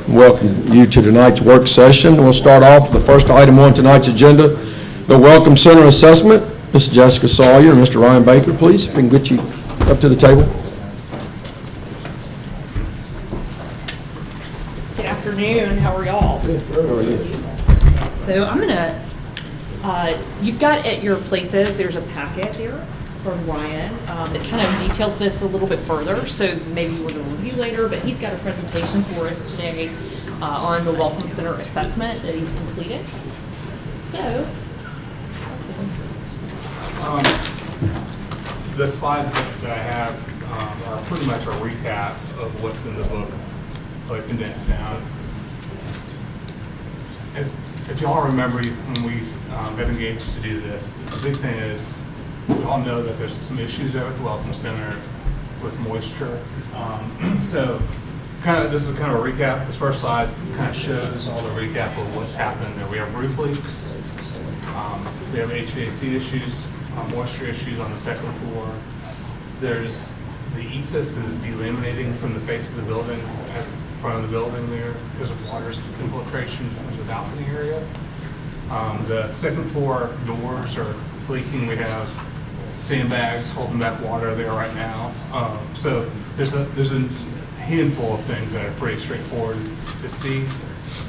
Welcome you to tonight's work session. We'll start off with the first item on tonight's agenda, the Welcome Center Assessment. Ms. Jessica Sawyer and Mr. Ryan Baker, please, if we can get you up to the table. Good afternoon. How are y'all? Good. How are you? So I'm gonna, you've got at your places, there's a packet here from Ryan that kind of details this a little bit further. So maybe we're gonna review later, but he's got a presentation for us today on the Welcome Center assessment that he's completed. So. The slides that I have are pretty much a recap of what's in the book, but condensed down. If y'all remember when we got engaged to do this, the big thing is we all know that there's some issues there at the Welcome Center with moisture. So this is kind of a recap. This first slide kind of shows all the recap of what's happened there. We have roof leaks, we have HVAC issues, moisture issues on the second floor. There's the EFIS is delaminating from the face of the building, in front of the building there because of water infiltration from the balcony area. The second floor doors are leaking. We have sandbags holding back water there right now. So there's a handful of things that are pretty straightforward to see.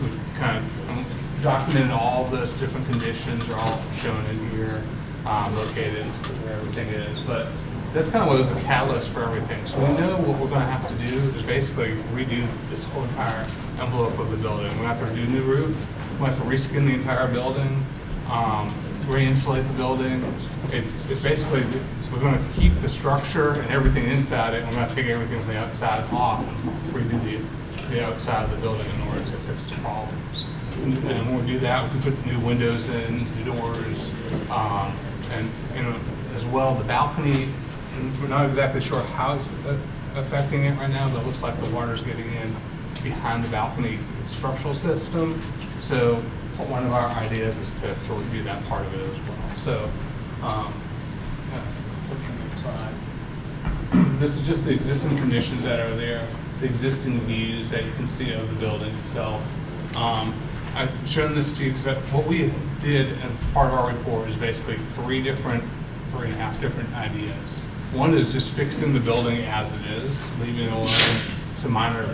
We've kind of documented all of those different conditions are all shown in here. Located where everything is, but that's kind of what was the catalyst for everything. So we know what we're going to have to do is basically redo this whole entire envelope of the building. We're going to have to do a new roof. We're going to have to reskin the entire building, re-insulate the building. It's basically, we're going to keep the structure and everything inside it, and we're going to take everything from the outside off and redo the outside of the building in order to fix the problems. And when we do that, we can put new windows in, new doors, and as well the balcony. We're not exactly sure how it's affecting it right now, but it looks like the water's getting in behind the balcony structural system. So one of our ideas is to review that part of it as well. So this is just the existing conditions that are there, the existing views that you can see of the building itself. I've shown this to you because what we did as part of our report is basically three and a half different ideas. One is just fixing the building as it is, leaving it alone, some minor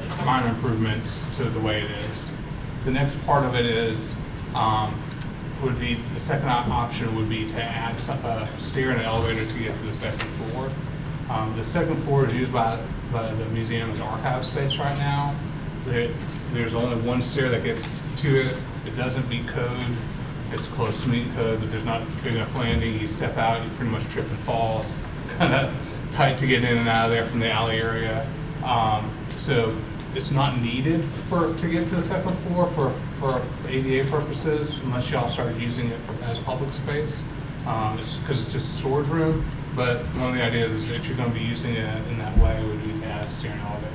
improvements to the way it is. The next part of it is would be the second option would be to add a stair and an elevator to get to the second floor. The second floor is used by the museum as archive space right now. There's only one stair that gets to it. It doesn't meet code. It's close to meeting code, but there's not big enough landing. You step out, you pretty much trip and fall. It's kind of tight to get in and out of there from the alley area. So it's not needed to get to the second floor for ADA purposes, unless y'all start using it as public space. Because it's just a storage room. But one of the ideas is if you're going to be using it in that way, would be to add a stair and elevator.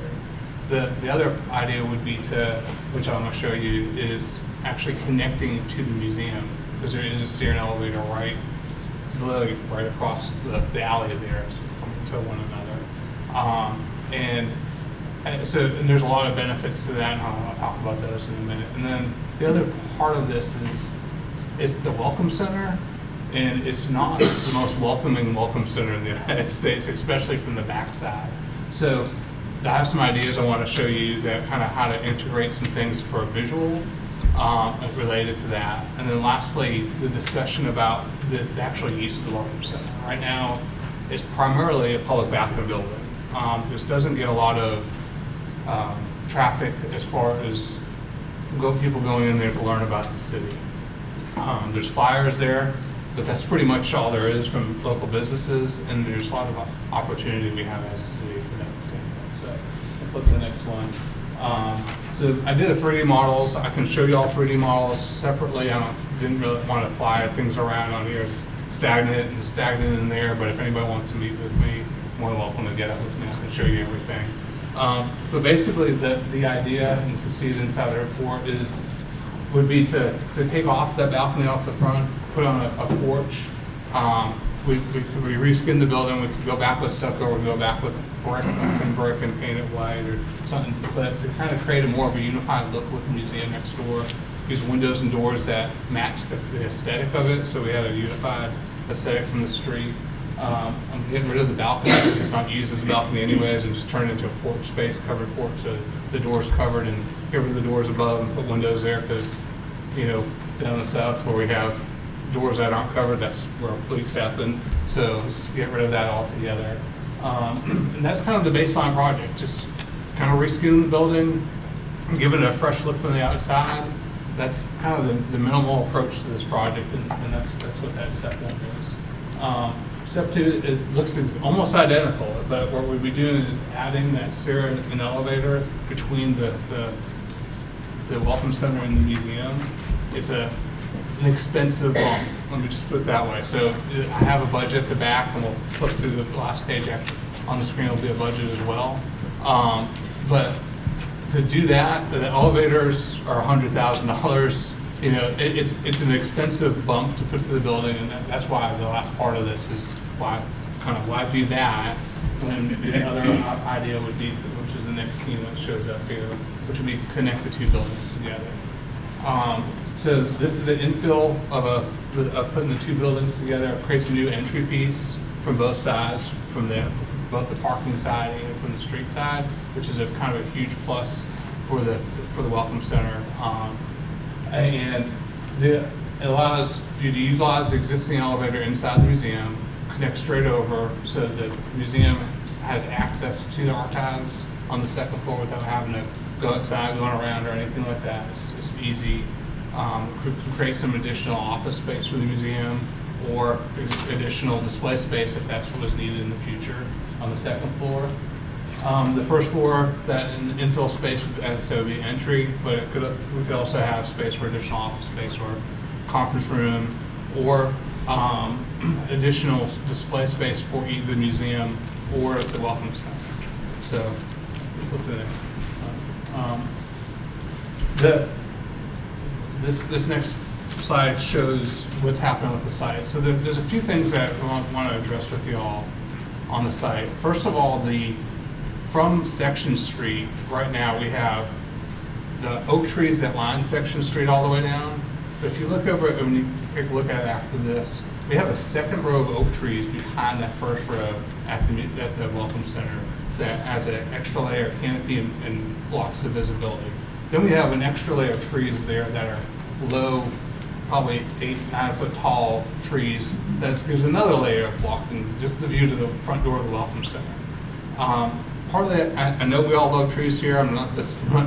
The other idea would be which I'm going to show you, is actually connecting to the museum, because there is a stair and elevator literally right across the alley there to one another. And there's a lot of benefits to that, and I'll talk about those in a minute. And then the other part of this is the Welcome Center, and it's not the most welcoming Welcome Center in the United States, especially from the backside. So I have some ideas I want to show you that kind of how to integrate some things for a visual related to that. And then lastly, the discussion about the actual use of the Welcome Center. Right now, it's primarily a public bathroom building. This doesn't get a lot of traffic as far as people going in there to learn about the city. There's flyers there, but that's pretty much all there is from local businesses, and there's a lot of opportunity we have as a city for that standpoint. So I'll flip to the next one. So I did a 3D models. I can show you all 3D models separately. Didn't really want to fly things around on here. It's stagnant in there, but if anybody wants to meet with me, more than welcome to get up with me. I can show you everything. But basically the idea, and you can see it inside the report, would be to take off that balcony off the front, put on a porch. We reskin the building. We could go back with stucco, or go back with brick and paint it white or something, but to kind of create a more of a unified look with the museum next door. Use windows and doors that match the aesthetic of it, so we had a unified aesthetic from the street. I'm getting rid of the balcony because it's not used as a balcony anyways, and just turn it into a porch space, covered porch, so the door's covered, and get rid of the doors above and put windows there because, you know, down in the south where we have doors that aren't covered, that's where leaks happen. So just get rid of that altogether. And that's kind of the baseline project, just kind of reskinning the building, giving it a fresh look from the outside. That's kind of the minimal approach to this project, and that's what that step one is. Step two, it looks almost identical, but what we'd be doing is adding that stair and elevator between the Welcome Center and the museum. It's an expensive bump, let me just put it that way. So I have a budget at the back, and we'll flip through the last page on the screen will be a budget as well. But to do that, the elevators are $100,000. You know, it's an expensive bump to put to the building, and that's why the last part of this is why do that when the other idea would be, which is the next scheme that shows up here, which would be connect the two buildings together. So this is an infill of putting the two buildings together. It creates a new entry piece from both sides, from both the parking side and from the street side, which is a kind of a huge plus for the Welcome Center. And it allows you to utilize the existing elevator inside the museum, connect straight over, so the museum has access to the archives on the second floor without having to go outside, going around, or anything like that. It's easy. Create some additional office space for the museum, or additional display space if that's what was needed in the future on the second floor. The first floor, that infill space, as I said, would be entry, but we could also have space for additional office space or conference room, or additional display space for either the museum or the Welcome Center. So, flip to the next. This next slide shows what's happening with the site. So there's a few things that I want to address with you all on the site. First of all, from Section Street, right now we have the oak trees that line Section Street all the way down. But if you look over it, when you take a look at it after this, we have a second row of oak trees behind that first row at the Welcome Center that adds an extra layer of canopy and blocks the visibility. Then we have an extra layer of trees there that are low, probably 8-9 foot tall trees. That gives another layer of blocking just the view to the front door of the Welcome Center. Part of that, I know we all love trees here. I'm not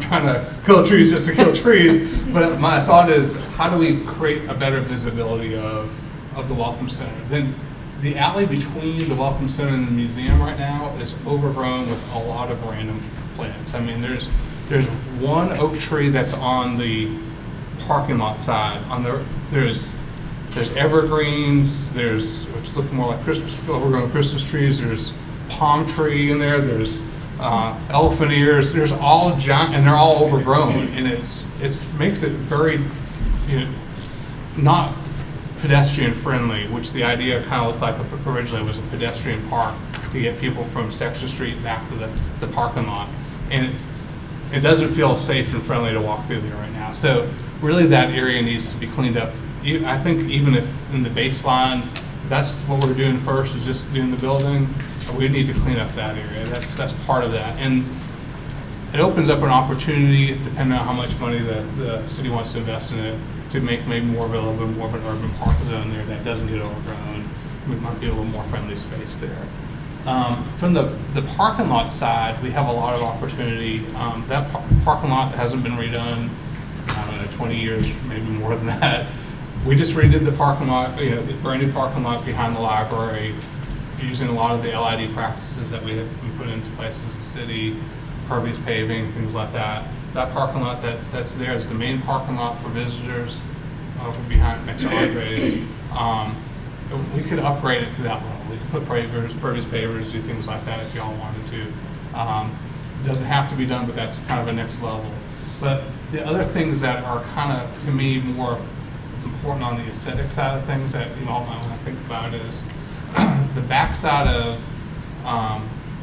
trying to kill trees just to kill trees, but my thought is, how do we create a better visibility of the Welcome Center? Then the alley between the Welcome Center and the museum right now is overgrown with a lot of random plants. I mean, there's one oak tree that's on the parking lot side. There's evergreens. Which look more like overgrown Christmas trees. There's palm tree in there. There's elephant ears. There's all giant, and they're all overgrown, and it makes it very, not pedestrian friendly, which the idea kind of looked like originally was a pedestrian park to get people from Section Street back to the parking lot, and it doesn't feel safe and friendly to walk through there right now. So really that area needs to be cleaned up. I think even if in the baseline, that's what we're doing first, is just doing the building, we need to clean up that area. That's part of that. And it opens up an opportunity, depending on how much money the city wants to invest in it, to make maybe more of an urban park zone there that doesn't get overgrown. We might be a little more friendly space there. From the parking lot side, we have a lot of opportunity. That parking lot hasn't been redone, I don't know, 20 years, maybe more than that. We just redid the parking lot, the brand new parking lot behind the library, using a lot of the LID practices that we put into place as a city, impervious paving, things like that. That parking lot that's there is the main parking lot for visitors behind next to Andres. We could upgrade it to that level. We could put impervious pavers, do things like that if y'all wanted to. It doesn't have to be done, but that's kind of a next level. But the other things that are kind of, to me, more important on the aesthetic side of things that you all might want to think about is the back side of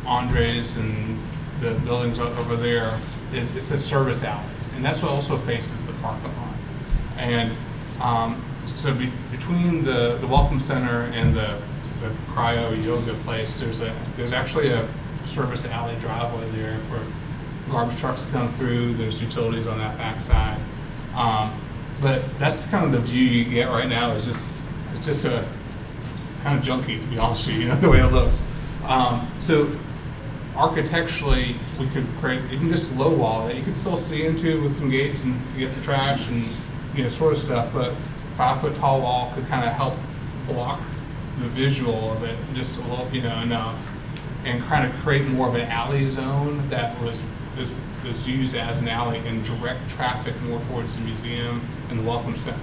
Andres and the buildings over there, it's a service alley. And that's what also faces the parking lot. And so between the Welcome Center and the cryo yoga place, there's actually a service alley driveway there for garbage trucks to come through. There's utilities on that backside. But that's kind of the view you get right now. It's just a kind of junky, to be honest with you, the way it looks. So architecturally, we could create even this low wall that you could still see into with some gates and to get the trash and sort of stuff. But 5-foot tall wall could kind of help block the visual of it just a little, enough, and kind of create more of an alley zone that was used as an alley and direct traffic more towards the museum and the Welcome Center.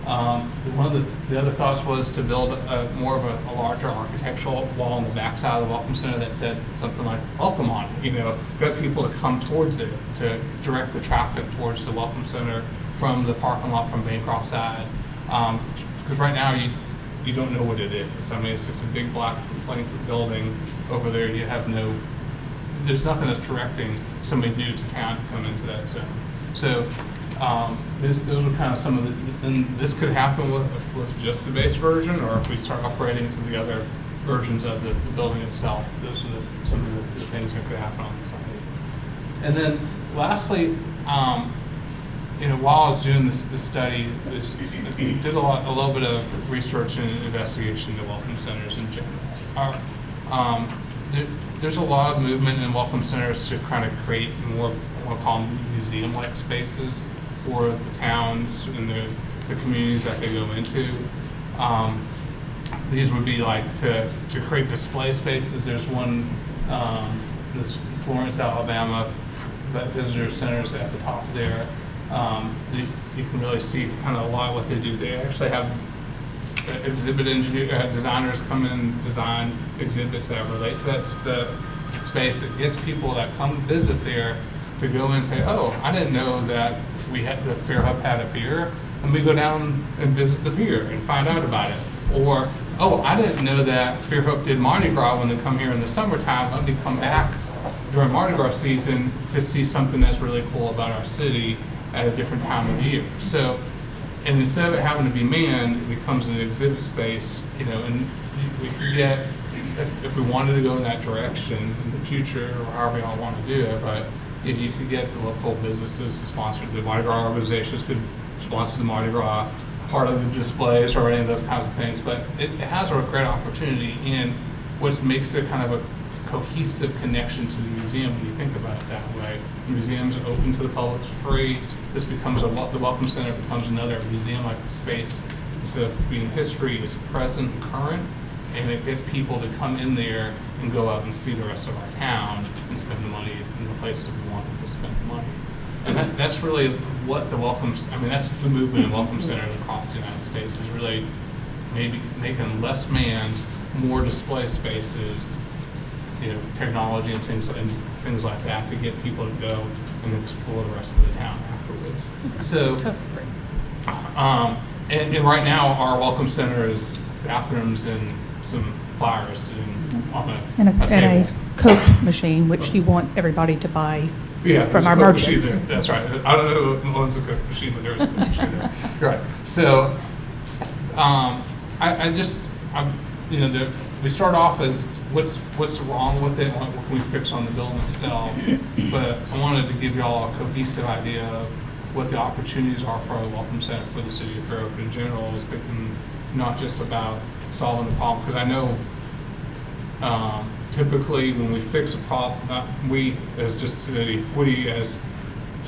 One of the other thoughts was to build more of a larger architectural wall on the backside of the Welcome Center that said something like "Welcome" on it. Got people to come towards it to direct the traffic towards the Welcome Center from the parking lot from Bancroft side. Because right now you don't know what it is. I mean, it's just a big black blank building over there. There's nothing that's directing somebody new to town to come into that zone. So those are kind of some of the, and this could happen with just the base version, or if we start upgrading to the other versions of the building itself. Those are some of the things that could happen on the site. And then lastly, while I was doing this study, did a little bit of research and investigation into welcome centers in general. There's a lot of movement in welcome centers to kind of create more, I want to call them museum-like spaces for the towns and the communities that they go into. These would be like to create display spaces. There's one, this Florence, Alabama, that visitor centers at the top there. You can really see kind of a lot of what they do. They actually have exhibit designers come in and design exhibits that relate to the space. It gets people that come visit there to go in and say, oh, I didn't know that the Fairhope had a pier. Let me go down and visit the pier and find out about it. Or, oh, I didn't know that Fairhope did Mardi Gras when they come here in the summertime. Let me come back during Mardi Gras season to see something that's really cool about our city at a different time of year. So, and instead of it having to be manned, it becomes an exhibit space, and we could get, if we wanted to go in that direction in the future, or however y'all want to do it, but you could get the local businesses to sponsor, the Mardi Gras organizations could sponsor the Mardi Gras part of the displays or any of those kinds of things, but it has a great opportunity, and what makes it kind of a cohesive connection to the museum when you think about it that way. The museum's open to the public for free. This becomes the Welcome Center becomes another museum-like space. Instead of being history, it's present and current, and it gets people to come in there and go out and see the rest of our town and spend the money in the places we want them to spend the money. And that's really what that's the movement in Welcome Centers across the United States, is really maybe making less manned, more display spaces, technology and things like that to get people to go and explore the rest of the town afterwards. So, and right now our welcome center is bathrooms and some flyers on a table. And a Coke machine, which you want everybody to buy from our merchants. That's right. I don't know who owns a Coke machine, but there is a Coke machine there. Right. So, we start off as what's wrong with it, what can we fix on the building itself, but I wanted to give you all a cohesive idea of what the opportunities are for a welcome center for the city of Fairhope in general. Is thinking not just about solving the problem, because I know typically when we fix a problem, not we as just city, we as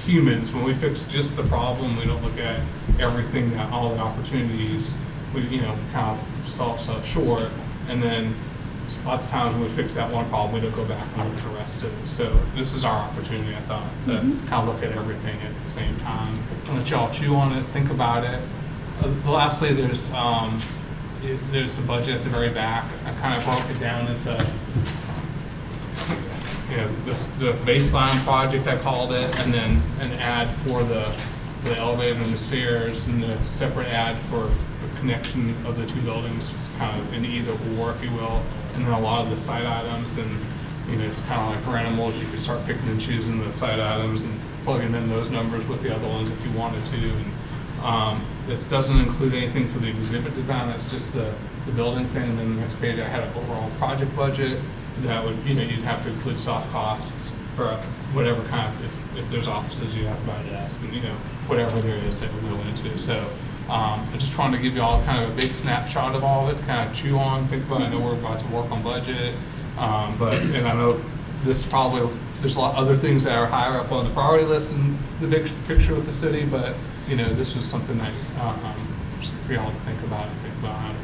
humans, when we fix just the problem, we don't look at everything, all the opportunities, we kind of fall short. And then lots of times when we fix that one problem, we don't go back and look at the rest of it. So this is our opportunity, I thought, to kind of look at everything at the same time. I'll let y'all chew on it, think about it. Lastly, there's the budget at the very back. I kind of broke it down into the baseline project, I called it, and then an ad for the elevator and the stairs, and the separate ad for connection of the two buildings, just kind of an either or, if you will, and then a lot of the site items. And It's kind of like animals. You could start picking and choosing the side items and plugging in those numbers with the other ones if you wanted to. And this doesn't include anything for the exhibit design. That's just the building thing. And then the next page, I had an overall project budget that would, you'd have to include soft costs for whatever kind of, if there's offices, you have to buy a desk, and whatever there is that we go into. So I just trying to give you all kind of a big snapshot of all of it to kind of chew on, think about. I know we're about to work on budget, and I know this probably, there's a lot of other things that are higher up on the priority list in the big picture with the city, but this was something that for y'all to think about how to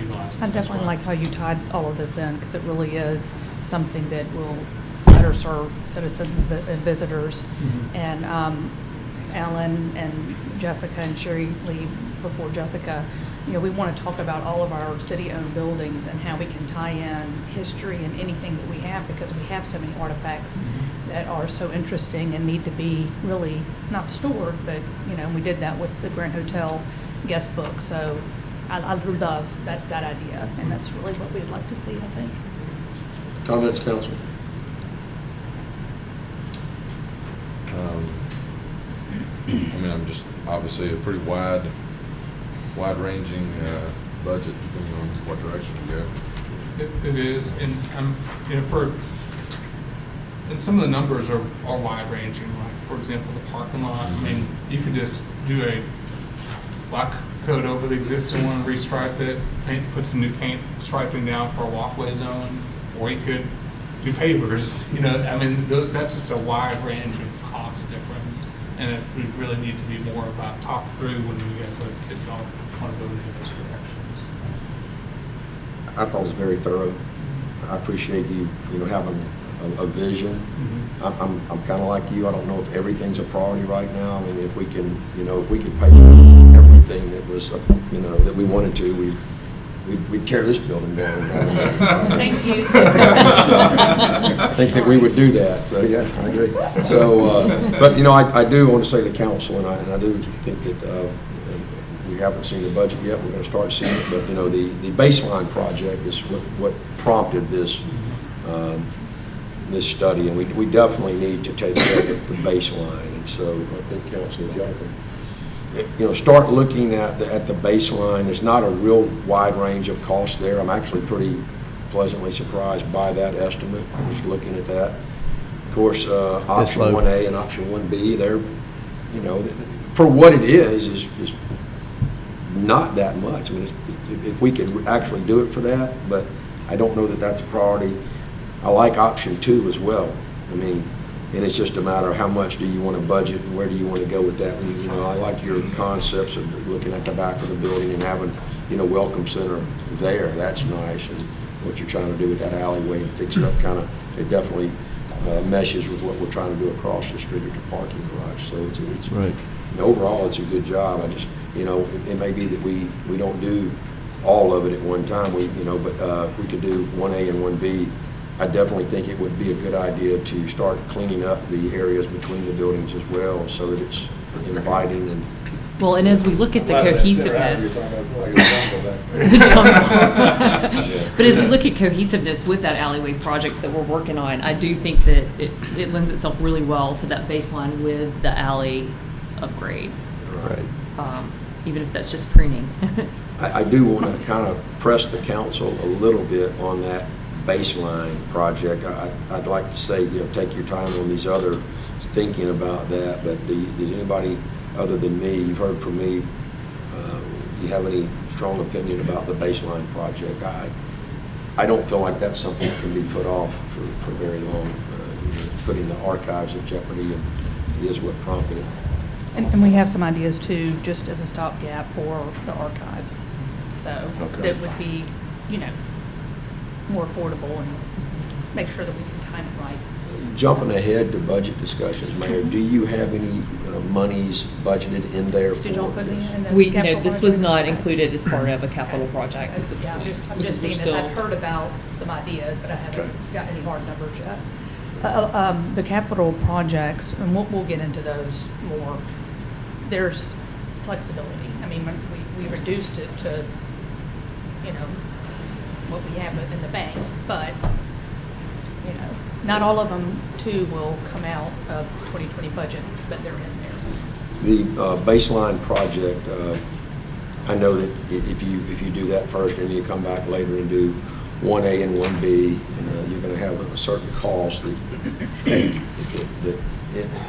utilize. I definitely like how you tied all of this in, because it really is something that will better serve citizens and visitors. Mm-hmm. And Alan and Jessica and Sherry Lee, before Jessica, we want to talk about all of our city-owned buildings and how we can tie in history and anything that we have, because we have so many artifacts that are so interesting and need to be really not stored, but, we did that with the Grand Hotel guest book. So I love that idea, and that's really what we'd like to see, I think. Comments, council? I'm just obviously a pretty wide-ranging budget depending on what direction we go. It is, and and some of the numbers are wide-ranging. Like, for example, the parking lot. You could just do a black coat over the existing one, restripe it, put some new paint striping down for a walkway zone, or you could do pavers. That's just a wide range of cost difference. And it would really need to be more about talked through when we get to, if y'all want to go in those directions. I thought it was very thorough. I appreciate you having a vision. Mm-hmm. I'm kind of like you. I don't know if everything's a priority right now. If we can, if we could pay for everything that was, that we wanted to, we'd tear this building down. Thank you. I think that we would do that. So yeah, I agree. So, but I do want to say to the council, and I do think that we haven't seen the budget yet. We're going to start seeing it. But the baseline project is what prompted this this study, and we definitely need to take a look at the baseline. And so I think council, if y'all can start looking at the baseline. There's not a real wide range of costs there. I'm actually pretty pleasantly surprised by that estimate. I'm just looking at that. Of course, option 1A and option 1B, they're, for what it is not that much. If we could actually do it for that, but I don't know that that's a priority. I like option 2 as well. And it's just a matter of how much do you want to budget and where do you want to go with that. And, I like your concepts of looking at the back of the building and having, welcome center there. That's nice. And what you're trying to do with that alleyway and fix it up it definitely meshes with what we're trying to do across the street at the parking garage. So it's right. Overall, it's a good job. I just, it may be that we don't do all of it at one time. But we could do 1A and 1B. I definitely think it would be a good idea to start cleaning up the areas between the buildings as well, so that it's inviting and. Well, and as we look at the cohesiveness, but as we look at cohesiveness with that alleyway project that we're working on, I do think that it lends itself really well to that baseline with the alley upgrade. Right. Even if that's just pruning. I do want to kind of press the council a little bit on that baseline project. I'd like to say, take your time on these other thinking about that, but does anybody other than me, you've heard from me, do you have any strong opinion about the baseline project? I don't feel like that's something that can be put off for very long. Putting the archives at jeopardy, and it is what prompted it. And we have some ideas too, just as a stopgap for the archives. So that would be, more affordable and make sure that we can time it right. Jumping ahead to budget discussions, Mayor, do you have any monies budgeted in there for Did y'all put this? any in the No, capital this was not projects? included as part of a capital project at this Yeah, point. I'm because just we're seeing this. still- I've heard about some ideas, but I haven't Okay. got any hard numbers yet. The capital projects, and we'll get into those more, there's flexibility. We reduced it to, what we have in the bank, but you know, not all of them too will come out of 2020 budget, but they're in there. The baseline project, I know that if you do that first and you come back later and do 1A and 1B, you're going to have a certain cost that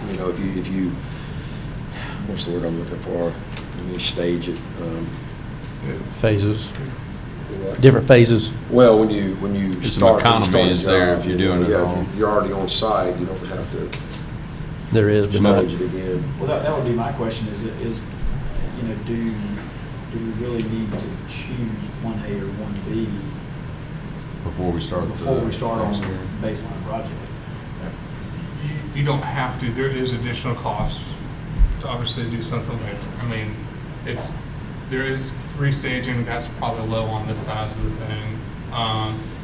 you know, if you, what's the word I'm looking for? When you stage it. Phases, What? different phases. Well, when you Just start. some when you economy start a is there job, if you're doing it yeah, wrong. You're already on site, you don't have to There is, but not, stage it again. Well, that would be my question, is, you know, do we really need to choose 1A or 1B Before we start. before we start on next the year. baseline project? You don't have to, there is additional cost to obviously do something later. I mean, there is restaging, that's probably low on this size of the thing.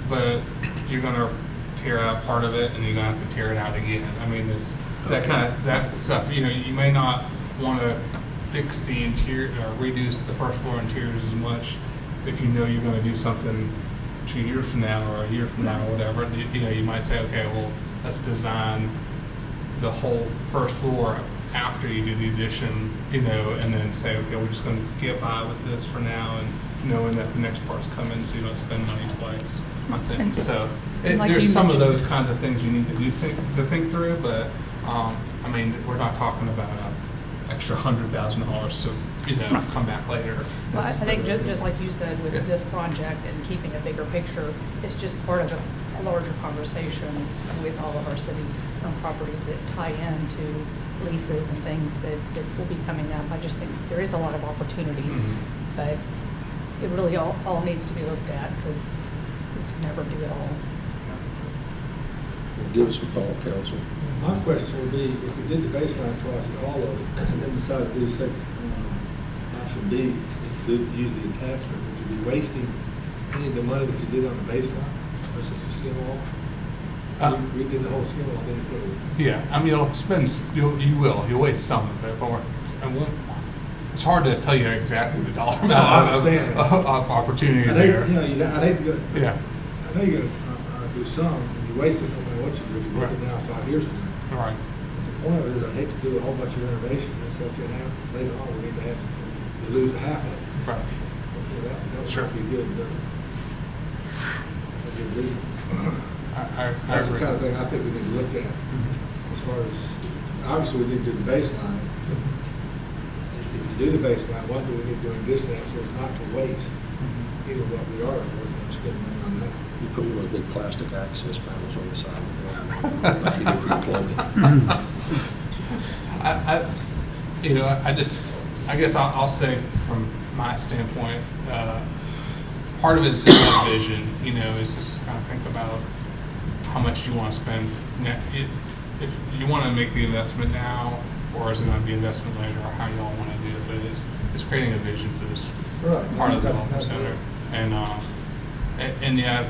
But you're gonna tear out part of it and you're gonna have to tear it out again. I mean, that stuff, you know, you may not wanna fix the interior, or reduce the first floor interiors as much if you know you're gonna do something 2 years from now or a year from now or whatever. You know, you might say, okay, well, let's design the whole first floor after you do the addition, you know, and then say, okay, we're just gonna get by with this for now, and knowing that the next part's coming, so you don't spend money twice on things. So Like there's you some of mentioned. those kinds of things you need to think through, but I mean, we're not talking about an extra $100,000 to, you know, come back later. Well, I think just like you said, with this project and keeping a bigger picture, it's just part of a larger conversation with all of our city-owned properties that tie into leases and things that will be coming up. I just think there is a lot of opportunity, but it really all needs to be looked at, because we can never do it all. Give us some thought, council. My question would be, if we did the baseline project, all of it, and then decided to do second, option B, use the attachment, would you be wasting any of the money that you did on the baseline versus the skin wall? We did the whole skin wall, didn't put it. Yeah, I mean, you'll waste some of it, but it's hard to tell you exactly the dollar No, I amount understand. of opportunity I there. think, you know, I'd hate to go, Yeah, I know you're gonna do some, and you waste it no matter what you do, if you make it now 5 years from now. all right. But the point of it is, I'd hate to do a whole bunch of renovations and say, okay, now, later on, we need to have, you lose half of it. Right. So, you know, that would Sure. be good, but, I agree. I That's the agree. kind of thing I think we need to look at, as far as, obviously, we need to do the baseline. But if you do the baseline, what do we need to do in addition to that, so as not to waste either what we are, or we're going to spend money on that. You put one of those big plastic access panels on the side of the building, like you do for your plumbing. You know, I guess I'll say from my standpoint, part of it is just that vision, you know, is just kind of think about how much you want to spend. If you want to make the investment now, or is it going to be investment later, or how you all want to do it, but it's creating a vision for this Right. part of the That's development center. right. And yeah,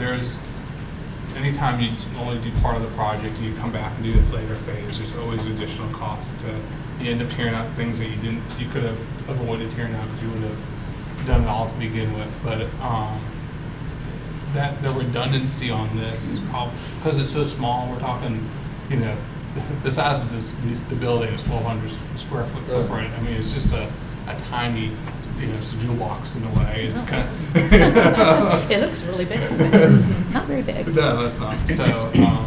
anytime you only do part of the project and you come back and do this later phase, there's always additional costs you end up tearing out things that you could have avoided tearing out because you would have done it all to begin with. But that the redundancy on this is probably, because it's so small, we're talking, you know, the size of the building is 1,200 square foot Right. footprint. I mean, it's just a tiny, you know, it's a jewel box in a way. It's kind of It looks really big, but it's not very big. No, it's not. So, you know,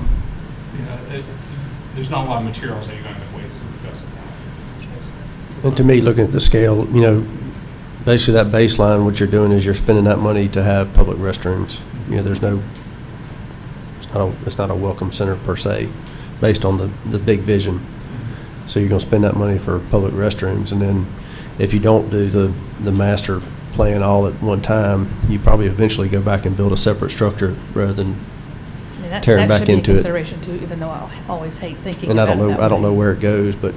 there's not a lot of materials that you're going to have wasted because of that. and to me, looking at the scale, you know, basically that baseline, what you're doing is you're spending that money to have public restrooms. You know, it's not a welcome center per se, based on the big vision. So you're gonna spend that money for public restrooms, and then if you don't do the master plan all at one time, you probably eventually go back and build a separate structure rather than, I mean, tearing back into it. That should be a consideration too, even though I always hate thinking and I about don't it know, that I don't way. know where it goes, but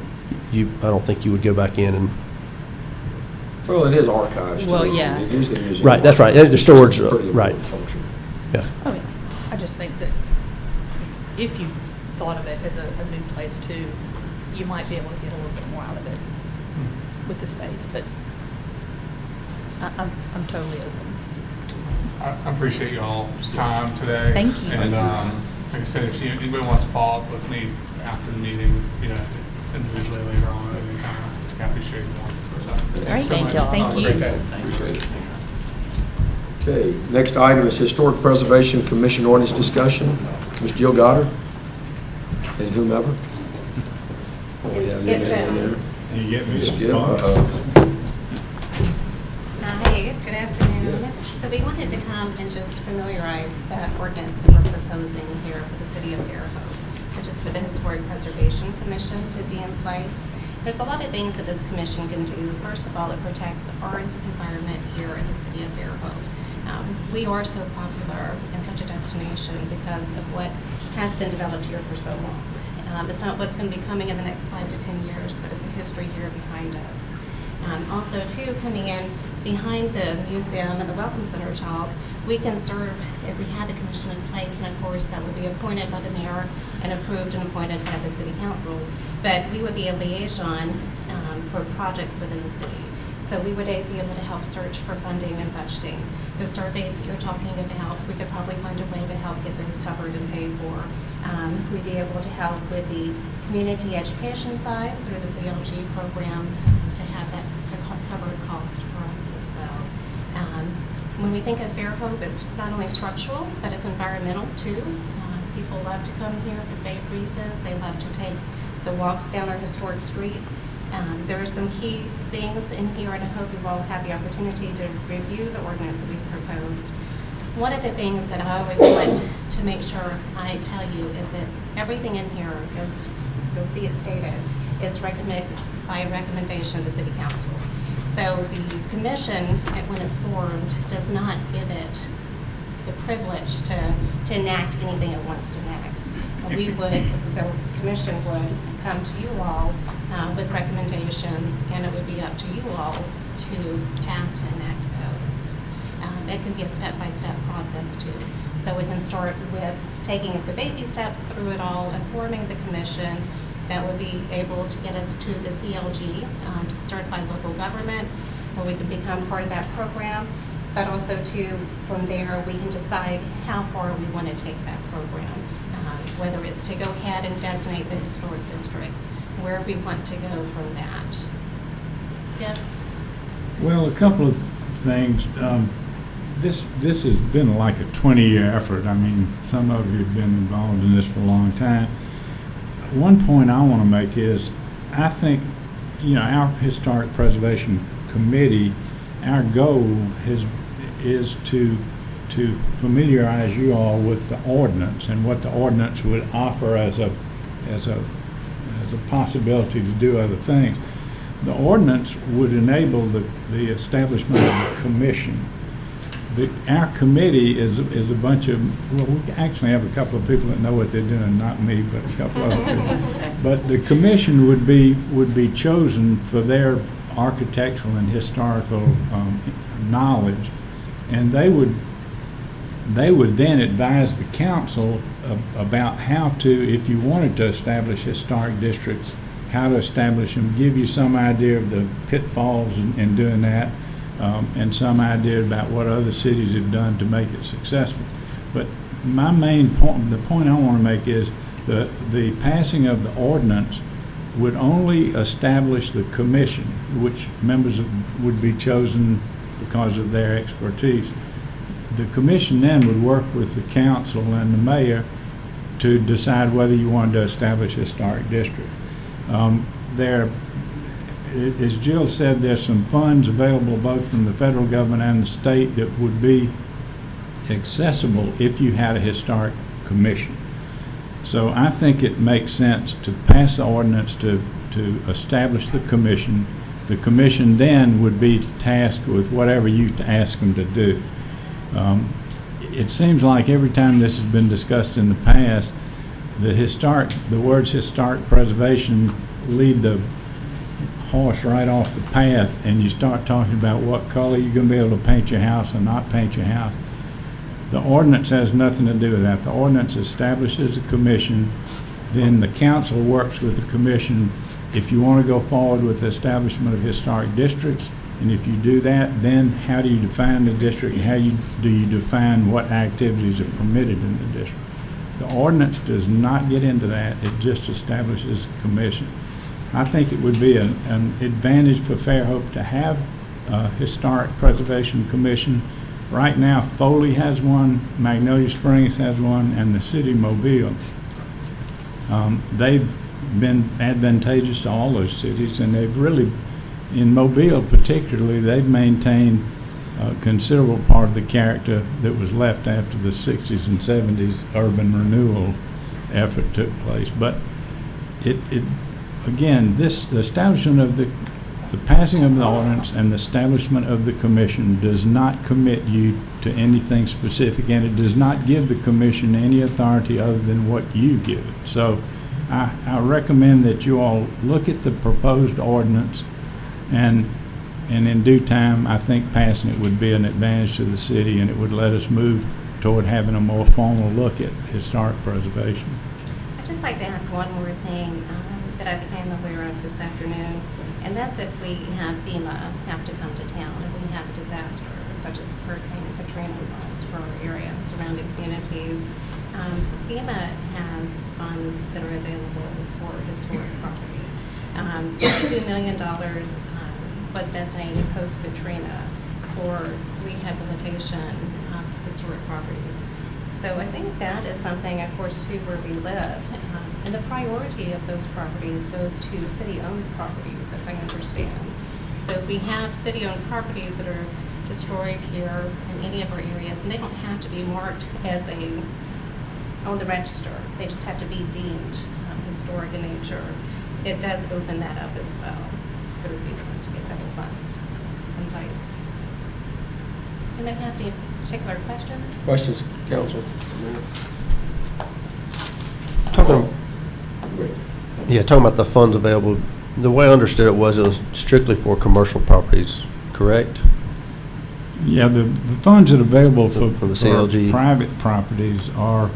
I don't think you would go back in and, Well, it is archives too. Well, yeah. It is the museum. Right, that's right. The storage, It's a pretty right. important function. yeah. Oh, yeah. I just think that if you thought of it as a new place too, you might be able to get a little bit more out of it with the space, but I'm totally open. I appreciate y'all's time today. Thank you. And like I said, if anybody wants to follow up with me after the meeting, individually later on, and kind of happy to share more. All right, thank y'all. Thank Have a you. great day. Appreciate it. Okay, next item is Historic Preservation Commission ordinance discussion. Ms. Jill Goddard and whomever. It's Skip Jones. You get me Skip, Hi, good afternoon. So we wanted to come and just familiarize that ordinance that we're proposing here for the city of Fairhope, which is for the Historic Preservation Commission to be in place. There's a lot of things that this commission can do. First of all, it protects our environment here in the city of Fairhope. We are so popular and such a destination because of what has been developed here for so long. It's not what's going to be coming in the next 5 to 10 years, but it's a history here behind us. Also, too, coming in behind the museum and the Welcome Center talk, we can serve, if we had the commission in place, and of course that would be appointed by the mayor and approved and appointed by the city council, but we would be a liaison for projects within the city. So we would be able to help search for funding and budgeting. The surveys that you're talking about, we could probably find a way to help get those covered and paid for. We'd be able to help with the community education side through the CLG program to have that the covered cost for us as well. When we think of Fairhope, it's not only structural, but it's environmental too. People love to come here for faith reasons. They love to take the walks down our historic streets. There are some key things in here, and I hope you all have the opportunity to review the ordinance that we've proposed. One of the things that I always want to make sure I tell you is that everything in here, as you'll see it stated, is recommended by recommendation of the City Council. So the commission, when it's formed, does not give it the privilege to enact anything it wants to enact. We would, the commission would come to you all with recommendations, and it would be up to you all to pass and enact those. It can be a step-by-step process too. So we can start with taking the baby steps through it all and forming the commission that would be able to get us to the CLG, to certified local government, where we can become part of that program. But also too, from there, we can decide how far we want to take that program. Whether it's to go ahead and designate the historic districts, where we want to go from that. Skip? Well, a couple of things. This has been like a 20-year effort. I mean, some of you have been involved in this for a long time. One point I want to make is, I think, our Historic Preservation Committee, our goal is to familiarize you all with the ordinance and what the ordinance would offer as a possibility to do other things. The ordinance would enable the establishment of a commission. Our committee is a bunch of, well, we actually have a couple of people that know what they're doing, not me, but a couple of other people. But the commission would be chosen for their architectural and historical knowledge, and they would then advise the council about how to, if you wanted to establish historic districts, how to establish them, give you some idea of the pitfalls in doing that, and some idea about what other cities have done to make it successful. But my main point, the point I want to make is the passing of the ordinance would only establish the commission, which members would be chosen because of their expertise. The commission then would work with the council and the mayor to decide whether you wanted to establish historic districts. As Jill said, there's some funds available both from the federal government and the state that would be accessible if you had a historic commission. So I think it makes sense to pass the ordinance to establish the commission. The commission then would be tasked with whatever you ask them to do. It seems like every time this has been discussed in the past, the words historic preservation lead the horse right off the path, and you start talking about what color you're going to be able to paint your house and not paint your house. The ordinance has nothing to do with that. The ordinance establishes a commission, then the council works with the commission. If you want to go forward with the establishment of historic districts, and if you do that, then how do you define the district, and how do you define what activities are permitted in the district? The ordinance does not get into that. It just establishes a commission. I think it would be an advantage for Fairhope to have a historic preservation commission. Right now, Foley has one, Magnolia Springs has one, and the city of Mobile. They've been advantageous to all those cities, and they've really, in Mobile particularly, they've maintained a considerable part of the character that was left after the 60s and 70s urban renewal effort took place. But again, the establishment of the passing of the ordinance and the establishment of the commission does not commit you to anything specific, and it does not give the commission any authority other than what you give it. So I recommend that you all look at the proposed ordinance, and in due time, I think passing it would be an advantage to the city, and it would let us move toward having a more formal look at historic preservation. I'd just like to add one more thing that I became aware of this afternoon, and that's if we have FEMA have to come to town, if we have a disaster such as Hurricane Katrina was for our area and surrounding communities. FEMA has funds that are available for historic properties. $2 million was designated post-Katrina for rehabilitation of historic properties. So I think that is something, of course, too, where we live. And the priority of those properties goes to city-owned properties, as I understand. So if we have city-owned properties that are destroyed here in any of our areas, and they don't have to be marked as on the register, they just have to be deemed historic in nature. It does open that up as well for the FEMA to get federal funds in place. Does anybody have any particular questions? Questions, council? Talking about the funds available, the way I understood it was strictly for commercial properties, correct? Yeah, the funds that are available for the CLG. Private properties are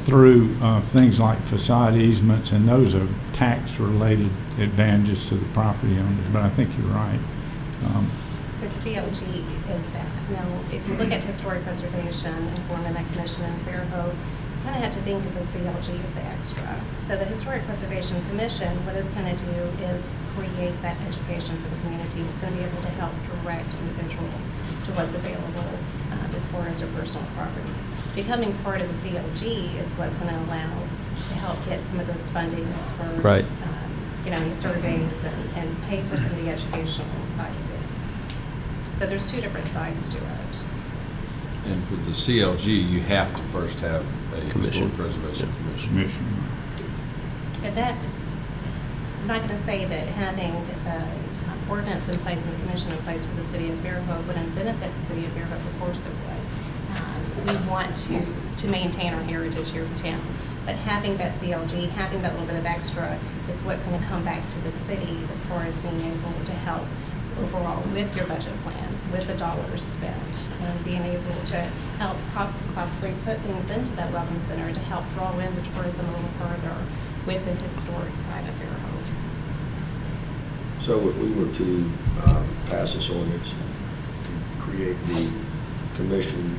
through things like facade easements, and those are tax-related advantages to the property owners, but I think you're right. The CLG is that. Now, if you look at historic preservation and forming that commission in Fairhope, you kind of have to think of the CLG as the extra. So the Historic Preservation Commission, what it's going to do is create that education for the community. It's going to be able to help direct individuals to what's available as far as their personal properties. Becoming part of the CLG is what's going to allow to help get some of those fundings for, Right. surveys and pay for some of the educational side of things. So there's two different sides to it. And for the CLG, you have to first have a Commission. historic preservation commission. And that, I'm not going to say that having ordinance in place and a commission in place for the city of Fairhope wouldn't benefit the city of Fairhope. Of course it would. We want to maintain our heritage here in town. But having that CLG, having that little bit of extra is what's going to come back to the city as far as being able to help overall with your budget plans, with the dollars spent, and being able to help possibly put things into that welcome center to help draw in the tourism a little further with the historic side of Fairhope. So if we were to pass this ordinance and create the commission,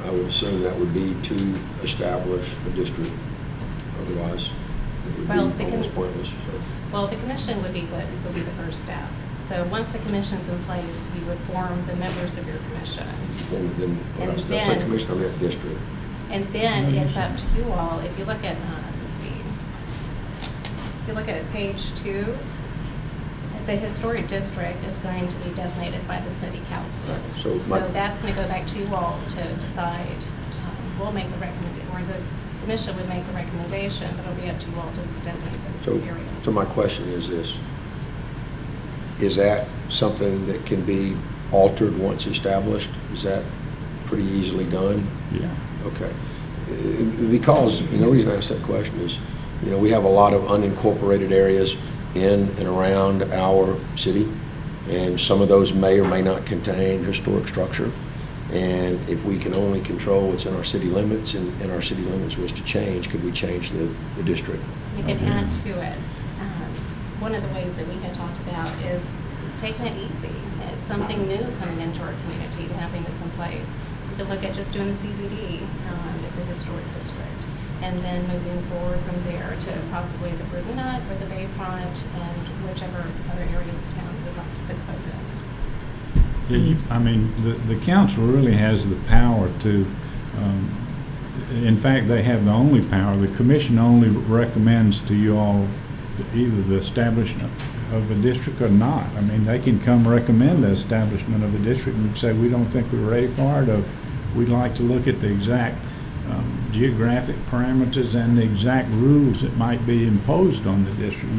I would assume that would be to establish a district. Otherwise, it would be almost pointless. So. Well, the commission would be the first step. So once the commission's in place, you would form the members of your commission. That's a commission of that district. And then it's up to you all. If you look at, let's see, if you look at page 2, the historic district is going to be designated by the city council. So that's going to go back to you all to decide. We'll make the recommendation, or the commission would make the recommendation, but it'll be up to you all to designate those areas. So my question is this. Is that something that can be altered once established? Is that pretty easily done? Yeah. Okay. Because, the reason I ask that question is, we have a lot of unincorporated areas in and around our city, and some of those may or may not contain historic structure. And if we can only control what's in our city limits, and our city limits was to change, could we change the district? You can add to it. One of the ways that we had talked about is taking it easy. It's something new coming into our community to having this in place. You could look at just doing the CBD as a historic district. and then moving forward from there to possibly the Marina or the Bayfront and whichever other areas of town would like to put focus. Yeah, I mean, the council really has the power to, in fact, they have the only power. The commission only recommends to you all either the establishment of a district or not. I mean, they can come recommend the establishment of a district and say, we don't think we're ready for it, or we'd like to look at the exact geographic parameters and the exact rules that might be imposed on the district.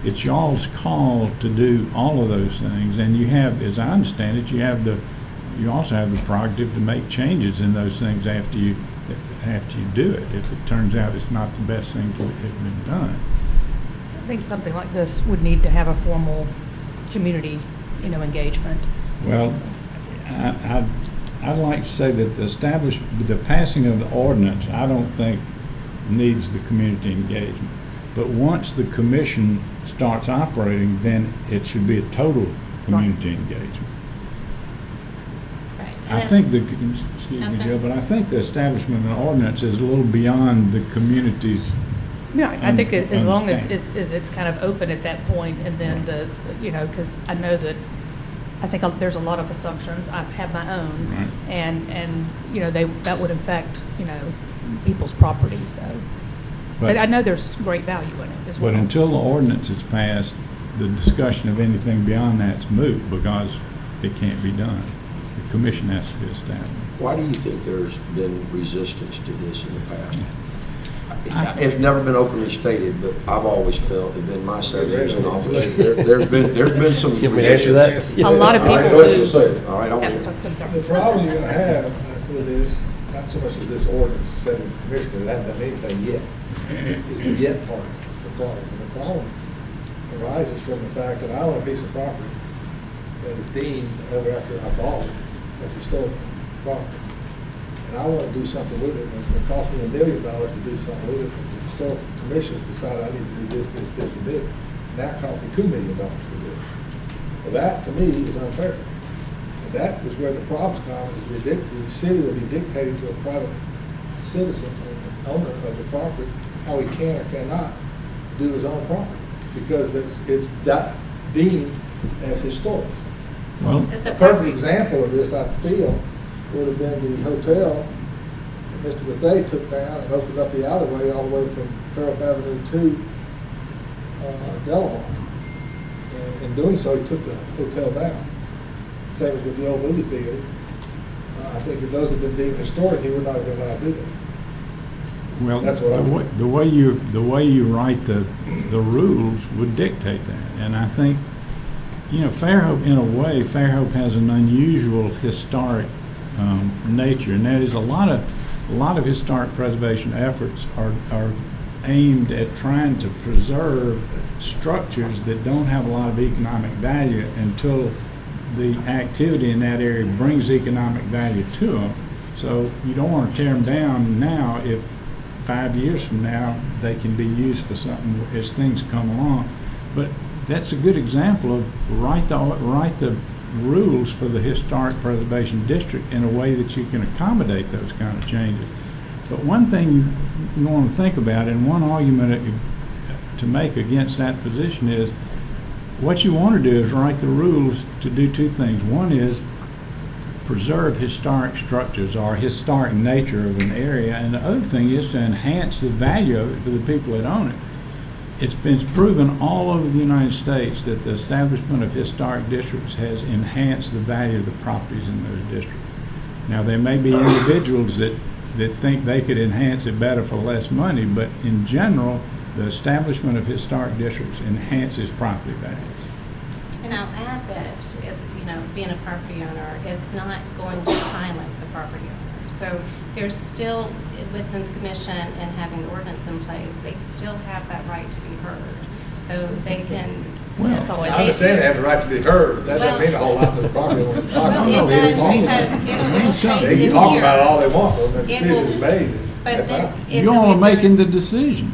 It's y'all's call to do all of those things, and you have, as I understand it, you also have the prerogative to make changes in those things after you do it, if it turns out it's not the best thing to have been done. I think something like this would need to have a formal community, engagement. Well, I'd like to say that the passing of the ordinance, I don't think needs the community engagement. But once the commission starts operating, then it should be a total community engagement. Right. I think excuse me, Joe, but I think the establishment of an ordinance is a little beyond the community's. Yeah, I think as long as understand. it's kind of open at that point, and then because I know that, I think there's a lot of assumptions. I have my own, Right. and that would affect, people's property, so. But I know there's great value in it as well. But until the ordinance is passed, the discussion of anything beyond that's moot, because it can't be done. The commission has to be established. Why do you think there's been resistance to this in the past? It's never been openly stated, but I've always felt, it's been my 7 years in office, there's been some. Can we answer that? A lot of All right, people go ahead and who say it. All right, I'll have wait. some The concerns. problem you're gonna have with this, not so much as this ordinance setting the commission, because they haven't done anything yet, is the yet part, is the problem. And the problem arises from the fact that I own a piece of property that is deemed, ever after I bought it, as historic property. And I want to do something with it, and it's gonna cost me $1 million to do something with it. The historical commission's decided I need to do this, this, this, and this, and that cost me $2 million to do. Well, that, to me, is unfair. And that is where the problems come, is ridiculous. The city will be dictating to a private citizen and owner of the property how he can or cannot do his own property, because it's deemed as historic. Well, It's A a perfect property. example of this, I feel, would have been the hotel that Mr. Bethea took down and opened up the alleyway all the way from Fairhope Avenue to Delaware. And in doing so, he took the hotel down. Same as with the old movie theater. I think if those had been deemed historic, he would not have been allowed to do that. well, That's what I think. the way you write the rules would dictate that, and I think, Fairhope, in a way, Fairhope has an unusual historic nature, and that is a lot of historic preservation efforts are aimed at trying to preserve structures that don't have a lot of economic value until the activity in that area brings economic value to them. So you don't want to tear them down now if 5 years from now they can be used for something as things come along. But that's a good example of write the rules for the historic preservation district in a way that you can accommodate those kind of changes. But one thing you want to think about, and one argument to make against that position, is what you want to do is write the rules to do two things. One is preserve historic structures or historic nature of an area, and the other thing is to enhance the value of it for the people that own it. It's been proven all over the United States that the establishment of historic districts has enhanced the value of the properties in those districts. Now, there may be individuals that think they could enhance it better for less money, but in general, the establishment of historic districts enhances property values. And I'll add that, as being a property owner is not going to silence a property owner. So there's still, within the commission and having the ordinance in place, they still have that right to be heard. So they can. Well, That's always. I understand they have the right to be heard, but that doesn't mean a whole lot to the property owner. Well, it does, because it'll state They in can talk about it all here. they want, but when the It decision will- is made, But that's then, out. if You all are making the there's- decision.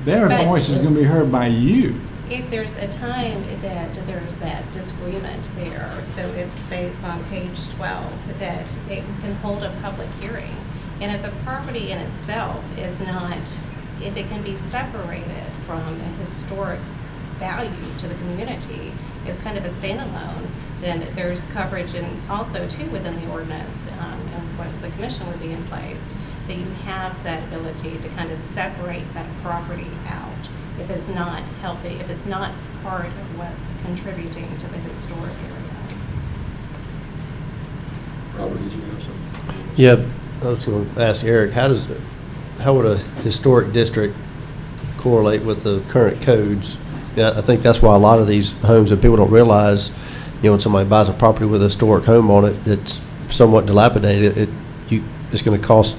Their But- voice is going to be heard by you. If there's a time that there's that disagreement there, so it states on page 12 that it can hold a public hearing And if the property in itself is not, if it can be separated from a historic value to the community, is kind of a standalone, then there's coverage and also too within the ordinance, and once the commission would be in place, that you have that ability to kind of separate that property out if it's not healthy, if it's not part of what's contributing to the historic area. Robert, did you have something? Yeah, I was going to ask Eric, how would a historic district correlate with the current codes? Yeah, I think that's why a lot of these homes that people don't realize, when somebody buys a property with a historic home on it that's somewhat dilapidated, it's going to cost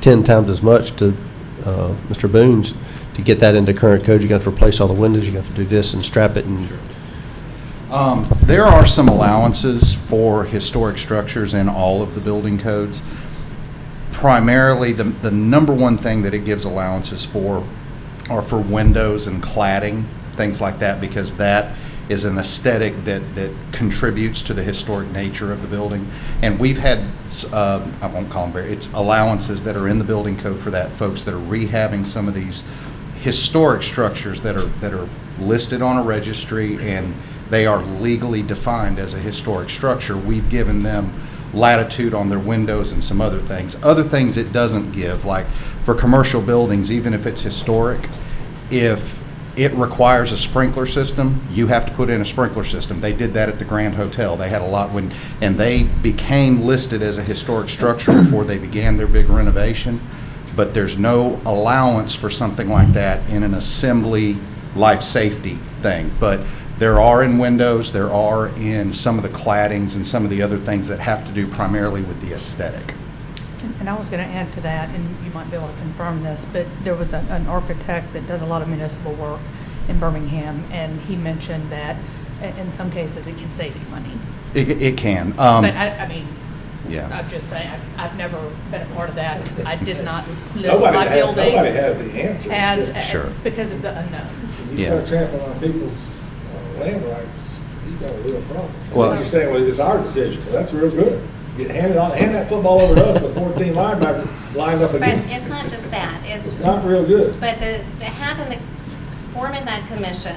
10 times as much to Mr. Boone's to get that into current code. You got to replace all the windows, you got to do this and strap it and. There are some allowances for historic structures in all of the building codes. Primarily, the number one thing that it gives allowances for are for windows and cladding, things like that, because that is an aesthetic that contributes to the historic nature of the building. And we've had, I won't call them, it's allowances that are in the building code for that, folks that are rehabbing some of these historic structures that are listed on a registry and they are legally defined as a historic structure. We've given them latitude on their windows and some other things. Other things it doesn't give, like for commercial buildings, even if it's historic, if it requires a sprinkler system, you have to put in a sprinkler system. They did that at the Grand Hotel. They had a lot and they became listed as a historic structure before they began their big renovation. But there's no allowance for something like that in an assembly life safety thing. But there are in windows, there are in some of the claddings and some of the other things that have to do primarily with the aesthetic. And I was going to add to that, and you might be able to confirm this, but there was an architect that does a lot of municipal work in Birmingham, and he mentioned that in some cases it can save you money. It can. But I mean, yeah. I'm just saying, I've never been a part of that. I did not list my building. Nobody has the answer. Sure. Because of the unknowns. When you start trampling on people's land rights, you've got a real problem. Well, You're saying, well, it's our decision. Well, that's real good. Hand that football over to us with 14 linebackers lined up But against it's not just that. It's not real good. But forming that commission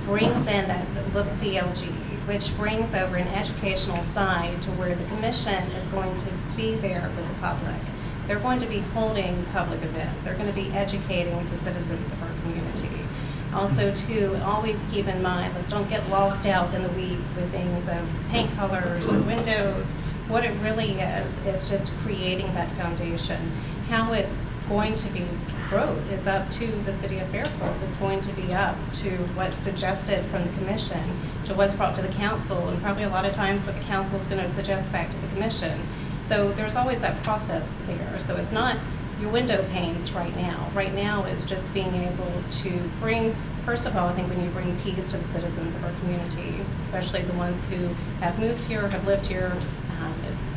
brings in that CLG, which brings over an educational side to where the commission is going to be there with the public. They're going to be holding public events. They're going to be educating the citizens of our community. Also, too, always keep in mind, let's don't get lost out in the weeds with things of paint colors or windows. What it really is just creating that foundation. How it's going to be wrote is up to the city of Fairhope. It's going to be up to what's suggested from the commission, to what's brought to the council, and probably a lot of times what the council is going to suggest back to the commission. So there's always that process there. So it's not your window panes right now. Right now it's just being able to bring, first of all, I think when you bring peace to the citizens of our community, especially the ones who have moved here, have lived here,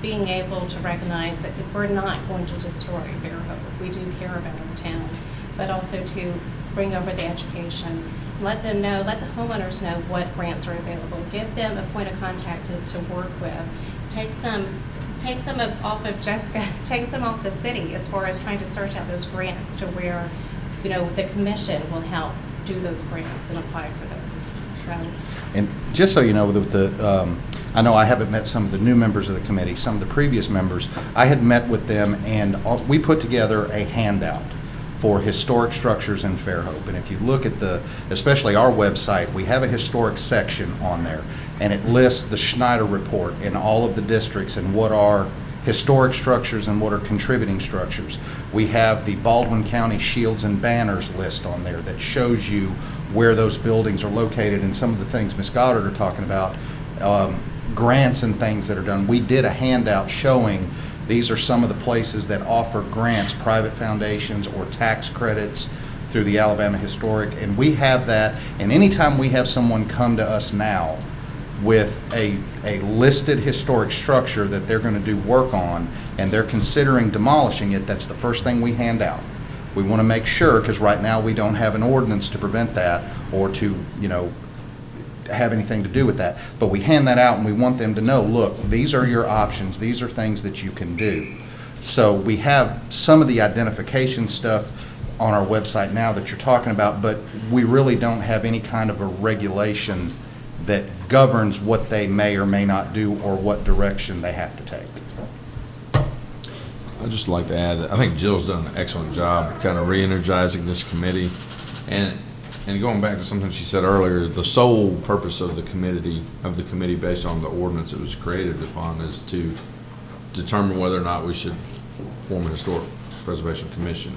being able to recognize that we're not going to destroy Fairhope. We do care about our town, but also to bring over the education. Let them know, let the homeowners know what grants are available. Give them a point of contact to work with. Take some off of Jessica, take some off the city as far as trying to search out those grants to where, the commission will help do those grants and apply for those. So. And just so you know, I know I haven't met some of the new members of the committee, some of the previous members. I had met with them and we put together a handout for historic structures in Fairhope. And if you look at especially our website, we have a historic section on there and it lists the Schneider report in all of the districts and what are historic structures and what are contributing structures. We have the Baldwin County Shields and Banners list on there that shows you where those buildings are located and some of the things Ms. Goddard are talking about. Grants and things that are done. We did a handout showing these are some of the places that offer grants, private foundations or tax credits through the Alabama Historic, and we have that. And anytime we have someone come to us now with a listed historic structure that they're going to do work on and they're considering demolishing it, that's the first thing we hand out. We want to make sure, because right now we don't have an ordinance to prevent that or to, have anything to do with that. But we hand that out and we want them to know, look, these are your options. These are things that you can do. So we have some of the identification stuff on our website now that you're talking about, but we really don't have any kind of a regulation that governs what they may or may not do or what direction they have to take. I'd just like to add that I think Jill's done an excellent job kind of re-energizing this committee. And going back to something she said earlier, the sole purpose of the committee based on the ordinance it was created upon is to determine whether or not we should form a historic preservation commission.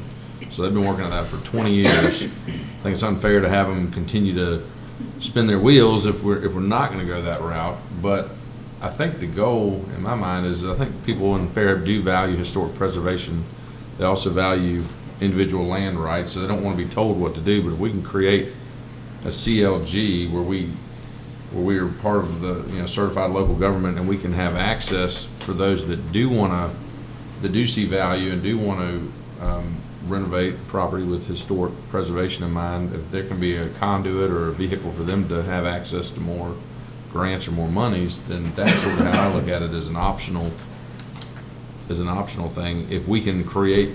So they've been working on that for 20 years. I think it's unfair to have them continue to spin their wheels if we're not going to go that route. But I think the goal, in my mind, is I think people in Fairhope do value historic preservation. They also value individual land rights, so they don't want to be told what to do. But if we can create a CLG where we are part of the certified local government, and we can have access for those that do see value and do want to renovate property with historic preservation in mind, if there can be a conduit or a vehicle for them to have access to more grants or more monies, then that's sort of how I look at it as an optional thing. If we can create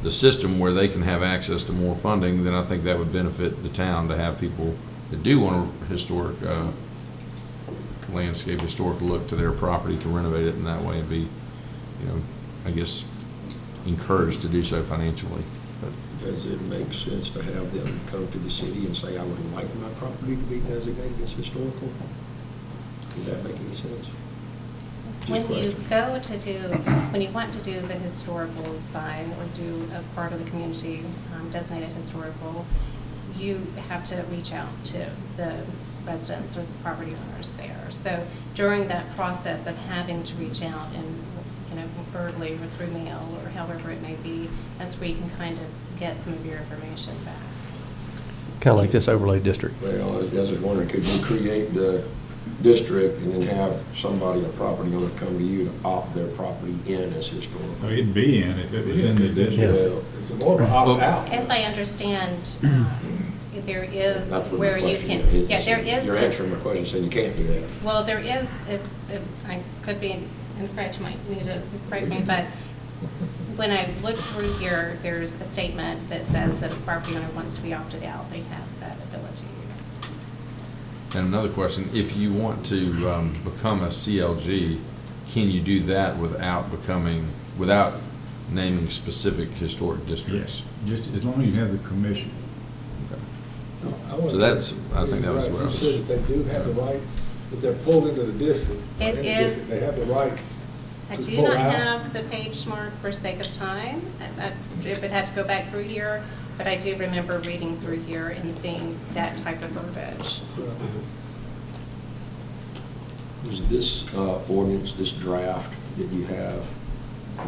the system where they can have access to more funding, then I think that would benefit the town to have people that do want a historic landscape, historic look to their property to renovate it in that way and be, I guess, encouraged to do so financially. But Does it make sense to have them come to the city and say, I would like my property to be designated as historical? Does that make any sense? When you want to do the historical sign or do a part of the community designated historical, you have to reach out to the residents or the property owners there. So during that process of having to reach out and verbally or through mail or however it may be, that's where you can kind of get some of your information back. Kind of like this overlay district. Well, I was just wondering, could you create the district and then have somebody, a property owner, come to you to opt their property in as historical? It'd be in if it was in the district. Well, It's more of an opt-out. As I understand, there is that's what where my you question can, is. yeah, there is. You're answering my question saying you can't do that. Well, there is, if I could be incorrect, you might need to correct me, but when I look through here, there's a statement that says that if a property owner wants to be opted out, they have that ability. And another question, if you want to become a CLG, can you do that without naming specific historic districts? Yes, just as long as you have the commission. So that's, I think that was what I You was. said that they do have the right, if they're pulled into the district. It is- They have the right I to do pull not out. have the page mark for sake of time, if it had to go back through here, but I do remember reading through here and seeing that type of verbiage. Was this ordinance, this draft that you have,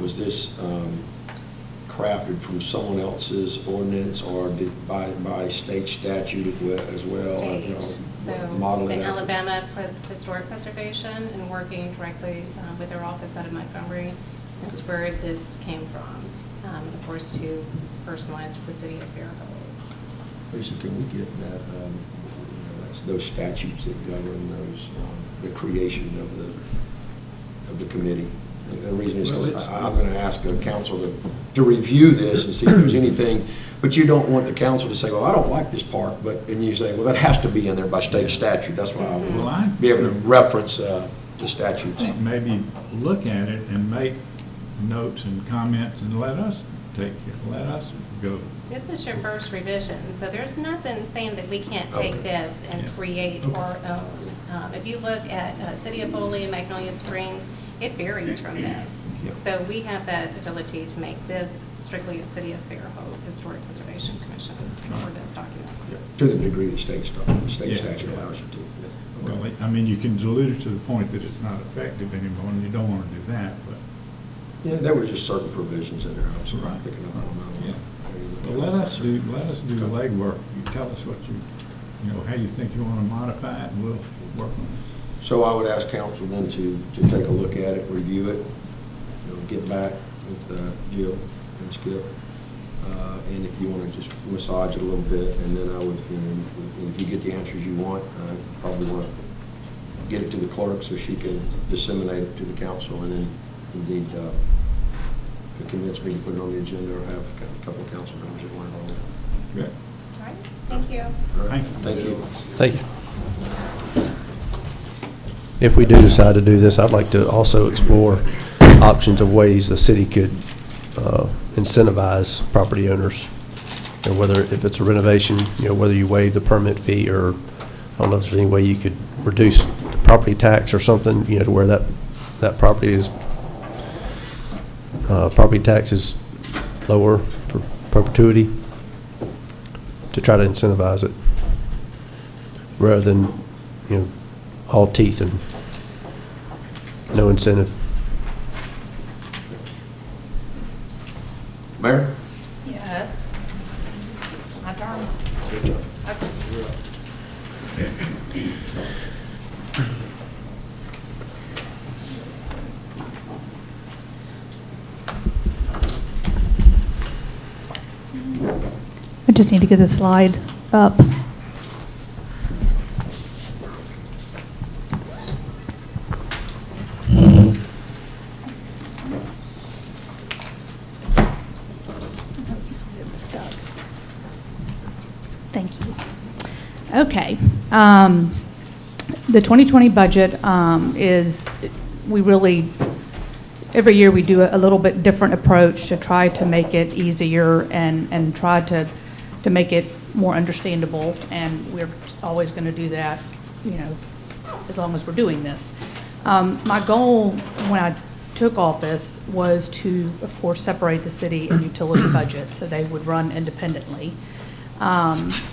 was this crafted from someone else's ordinance or by state statute as well? State, so model the it after- Alabama Historic Preservation and working directly with their office out of Montgomery, that's where this came from. And of course, too, it's personalized for the city of Fairhope. Lisa, can we get that, those statutes that govern those, the creation of the committee? And the reason is because I'm going to ask the council to review this and see if there's anything, but you don't want the council to say, well, I don't like this part, and you say, well, that has to be in there by state statute. That's why I Well, want to be able to reference the statutes. Maybe look at it and make notes and comments and let us go. This is your first revision, so there's nothing saying that we can't take this and create our own. If you look at City of Foley and Magnolia Springs, it varies from this. Yeah. So we have that ability to make this strictly a City of Fairhope Historic Preservation Commission ordinance document. Yeah, to the degree the state Yeah. statute allows you to. Well, I mean, you can dilute it to the point that it's not effective anymore, and you don't want to do that, but. Yeah, there were just certain provisions in there. I was Right. picking up on that. Yeah. Well, let us do the legwork. You tell us what how you think you want to modify it, and we'll work on it. So I would ask council then to take a look at it, review it, get back with Jill and Skip. And if you want to just massage it a little bit, and then I would, if you get the answers you want, I probably want to get it to the clerk so she can disseminate it to the council, and then indeed convince me to put it on the agenda or have a couple of council members that want on it. Good. All right, thank you. All right. Thank you. Thank you. Thank you. If we do decide to do this, I'd like to also explore options of ways the city could incentivize property owners. And whether, if it's a renovation, whether you waive the permit fee, or I don't know if there's any way you could reduce the property tax or something, to where that property is, property tax is lower for perpetuity, to try to incentivize it, rather than, all teeth and no incentive. Mayor? Yes. My turn. I just need to get the slide up. Thank you. Okay. The 2020 budget is, we really, every year we do a little bit different approach to try to make it easier and try to make it more understandable, and we're always going to do that, as long as we're doing this. My goal when I took office was to, of course, separate the city and utility budgets so they would run independently.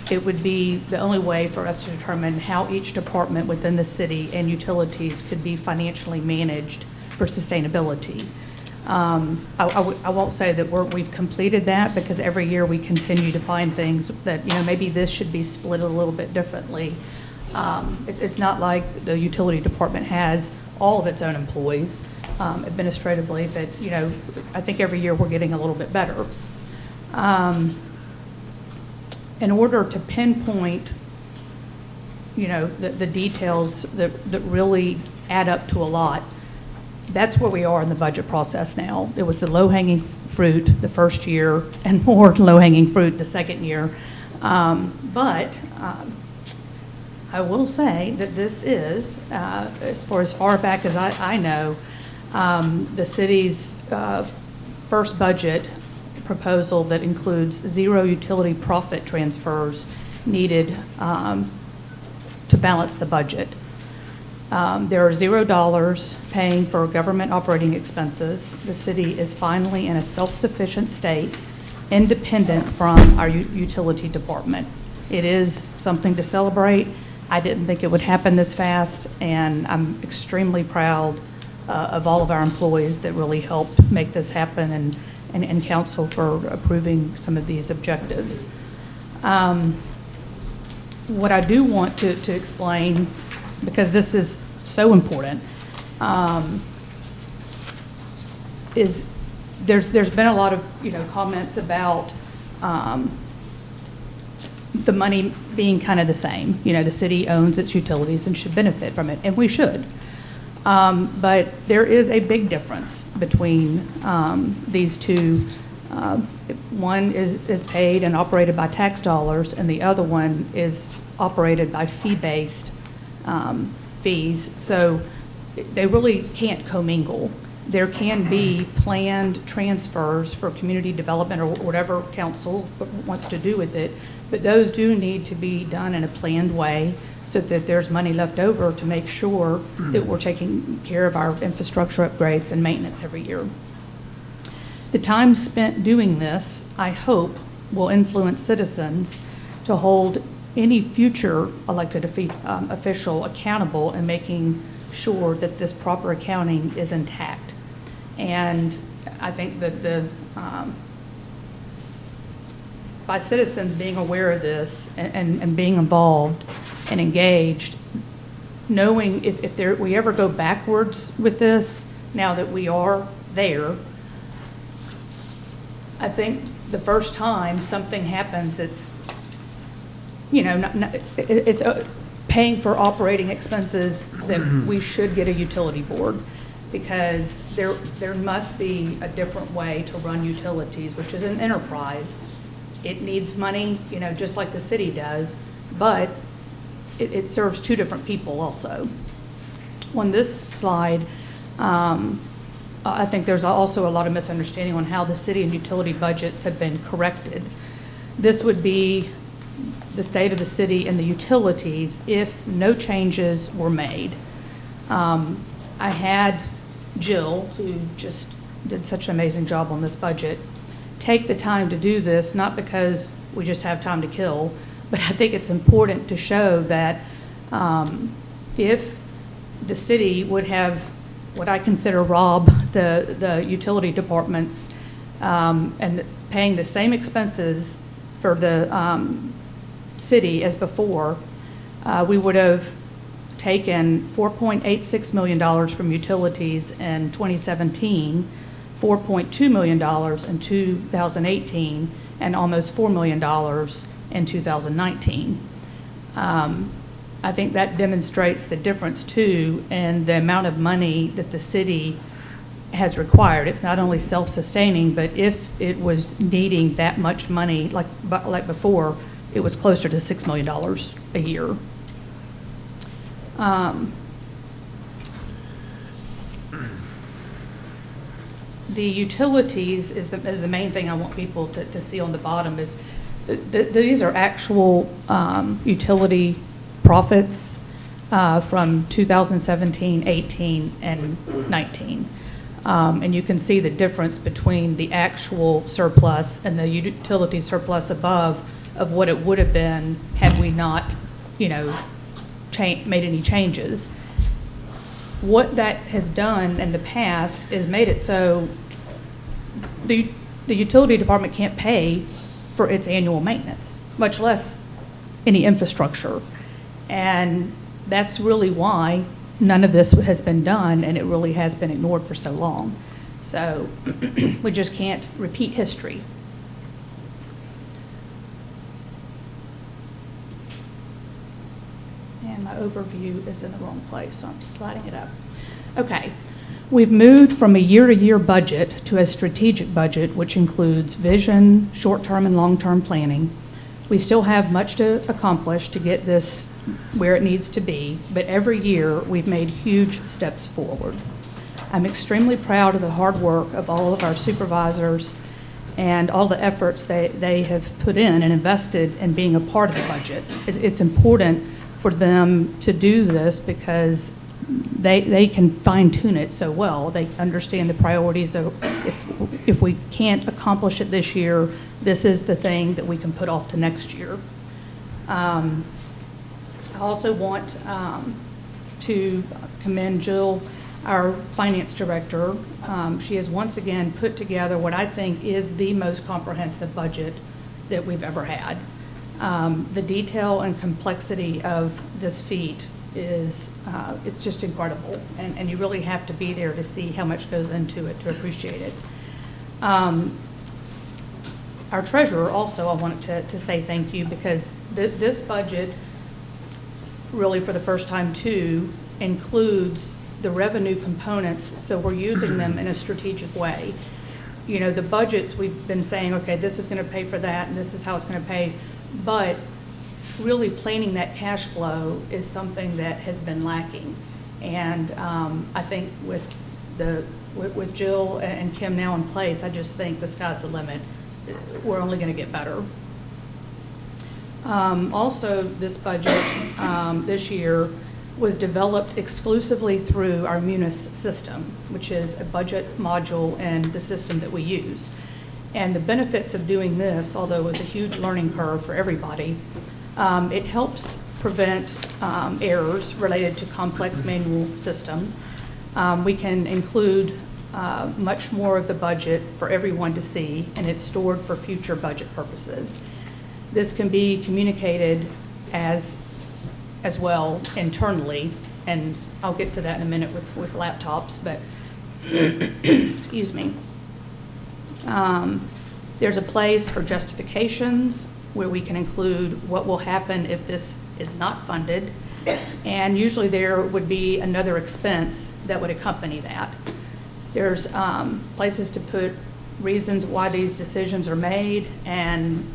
It would be the only way for us to determine how each department within the city and utilities could be financially managed for sustainability. I won't say that we've completed that, because every year we continue to find things that, maybe this should be split a little bit differently. It's not like the utility department has all of its own employees administratively, but, I think every year we're getting a little bit better. In order to pinpoint, the details that really add up to a lot, that's where we are in the budget process now. It was the low-hanging fruit the first year and more low-hanging fruit the second year. But I will say that this is, as far back as I know, the city's first budget proposal that includes 0 utility profit transfers needed to balance the budget. There are $0 paying for government operating expenses. The city is finally in a self-sufficient state, independent from our utility department. It is something to celebrate. I didn't think it would happen this fast, and I'm extremely proud of all of our employees that really helped make this happen, and council for approving some of these objectives. What I do want to explain, because this is so important, is there's been a lot of comments about the money being kind of the same. The city owns its utilities and should benefit from it, and we should. But there is a big difference between these two. One is paid and operated by tax dollars, and the other one is operated by fee-based fees. So they really can't commingle. There can be planned transfers for community development or whatever council wants to do with it, but those do need to be done in a planned way so that there's money left over to make sure that we're taking care of our infrastructure upgrades and maintenance every year. The time spent doing this, I hope, will influence citizens to hold any future elected official accountable in making sure that this proper accounting is intact. And I think that by citizens being aware of this and being involved and engaged, knowing if we ever go backwards with this, now that we are there, I think the first time something happens that's, it's paying for operating expenses, that we should get a utility board. because there must be a different way to run utilities, which is an enterprise. It needs money, you know, just like the city does, but it serves two different people also. On this slide, I think there's also a lot of misunderstanding on how the city and utility budgets have been corrected. This would be the state of the city and the utilities if no changes were made. I had Jill, who just did such an amazing job on this budget, take the time to do this, not because we just have time to kill, but I think it's important to show that if the city would have what I consider rob the utility departments and paying the same expenses for the city as before, we would have taken $4.86 million from utilities in 2017, $4.2 million in 2018, and almost $4 million in 2019. I think that demonstrates the difference too in the amount of money that the city has required. It's not only self-sustaining, but if it was needing that much money, like before, it was closer to $6 million a year. The utilities is the main thing I want people to see on the bottom. Is these are actual utility profits from 2017, 18, and 19. And you can see the difference between the actual surplus and the utility surplus above of what it would have been had we not, you know, made any changes. What that has done in the past is made it so the utility department can't pay for its annual maintenance, much less any infrastructure. And that's really why none of this has been done, and it really has been ignored for so long. So we just can't repeat history. And my overview is in the wrong place, so I'm sliding it up. Okay, we've moved from a year-to-year budget to a strategic budget, which includes vision, short-term and long-term planning. We still have much to accomplish to get this where it needs to be, but every year we've made huge steps forward. I'm extremely proud of the hard work of all of our supervisors and all the efforts they have put in and invested in being a part of the budget. It's important for them to do this because they can fine-tune it so well. They understand the priorities of if we can't accomplish it this year, this is the thing that we can put off to next year. I also want to commend Jill, our finance director. She has once again put together what I think is the most comprehensive budget that we've ever had. The detail and complexity of this feat is it's just incredible, and you really have to be there to see how much goes into it to appreciate it. Our treasurer also, I wanted to say thank you, because this budget really for the first time too includes the revenue components, so we're using them in a strategic way. You know, the budgets, we've been saying, okay, this is going to pay for that and this is how it's going to pay, but really planning that cash flow is something that has been lacking. And I think with Jill and Kim now in place, I just think the sky's the limit. We're only going to get better. Also, this budget this year was developed exclusively through our Munis system, which is a budget module in the system that we use. And the benefits of doing this, although it was a huge learning curve for everybody, it helps prevent errors related to complex manual system. We can include much more of the budget for everyone to see, and it's stored for future budget purposes. This can be communicated as well internally, and I'll get to that in a minute with laptops, but excuse me. There's a place for justifications where we can include what will happen if this is not funded. And usually there would be another expense that would accompany that. There's places to put reasons why these decisions are made, and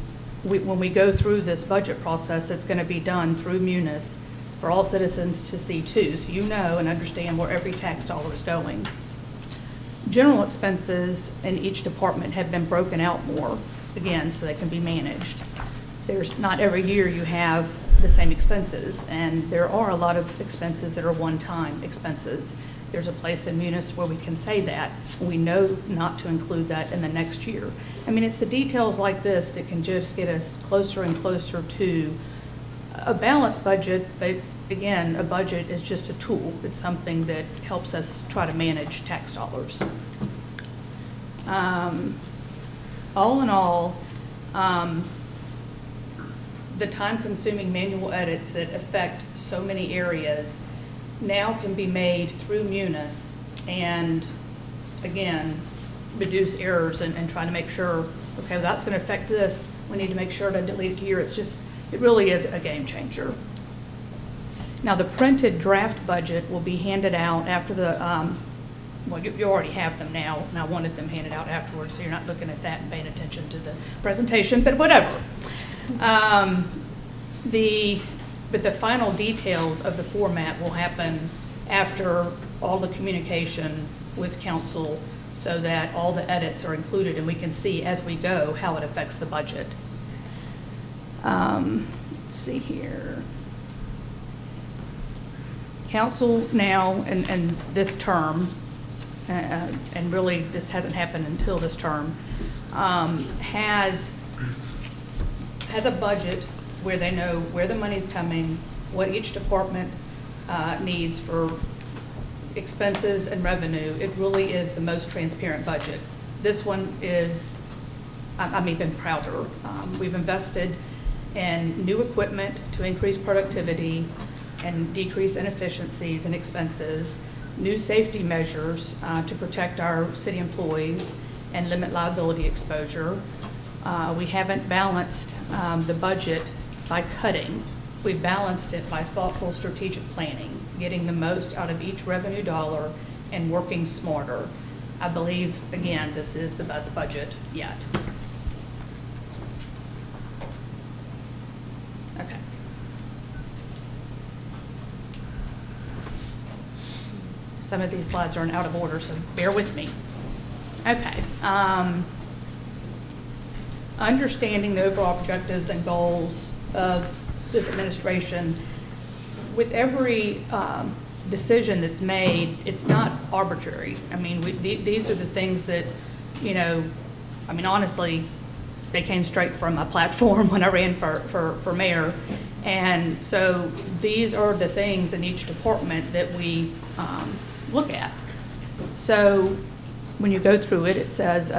when we go through this budget process, it's going to be done through Munis for all citizens to see too, so you know and understand where every tax dollar is going. General expenses in each department have been broken out more, again, so they can be managed. There's not every year you have the same expenses, and there are a lot of expenses that are one-time expenses. There's a place in Munis where we can say that. We know not to include that in the next year. I mean, it's the details like this that can just get us closer and closer to a balanced budget, but again, a budget is just a tool. It's something that helps us try to manage tax dollars. All in all, the time-consuming manual edits that affect so many areas now can be made through Munis and, again, reduce errors and try to make sure, okay, that's going to affect this. We need to make sure to delete it here. It's just, it really is a game changer. Now, the printed draft budget will be handed out after the, well, you already have them now, and I wanted them handed out afterwards, so you're not looking at that and paying attention to the presentation, but whatever. But the final details of the format will happen after all the communication with council so that all the edits are included and we can see as we go how it affects the budget. Let's see here. Council now, and this term, and really this hasn't happened until this term, has a budget where they know where the money's coming, what each department needs for expenses and revenue. It really is the most transparent budget. This one is, I'm even prouder. We've invested in new equipment to increase productivity and decrease inefficiencies and expenses, new safety measures to protect our city employees and limit liability exposure. We haven't balanced the budget by cutting. We've balanced it by thoughtful strategic planning, getting the most out of each revenue dollar and working smarter. I believe, again, this is the best budget yet. Okay. Some of these slides are in out of order, so bear with me. Okay. Understanding the overall objectives and goals of this administration, with every decision that's made, it's not arbitrary. I mean, these are the things that, you know, I mean, honestly, they came straight from my platform when I ran for mayor. And so these are the things in each department that we look at. So when you go through it, it says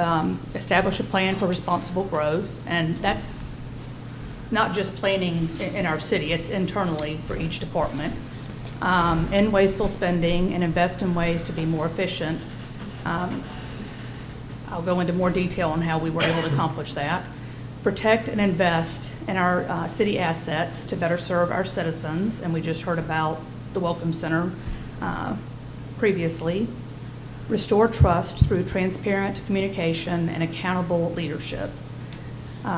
establish a plan for responsible growth, and that's not just planning in our city, it's internally for each department. End wasteful spending and invest in ways to be more efficient. I'll go into more detail on how we were able to accomplish that. Protect and invest in our city assets to better serve our citizens, and we just heard about the Welcome Center previously. Restore trust through transparent communication and accountable leadership.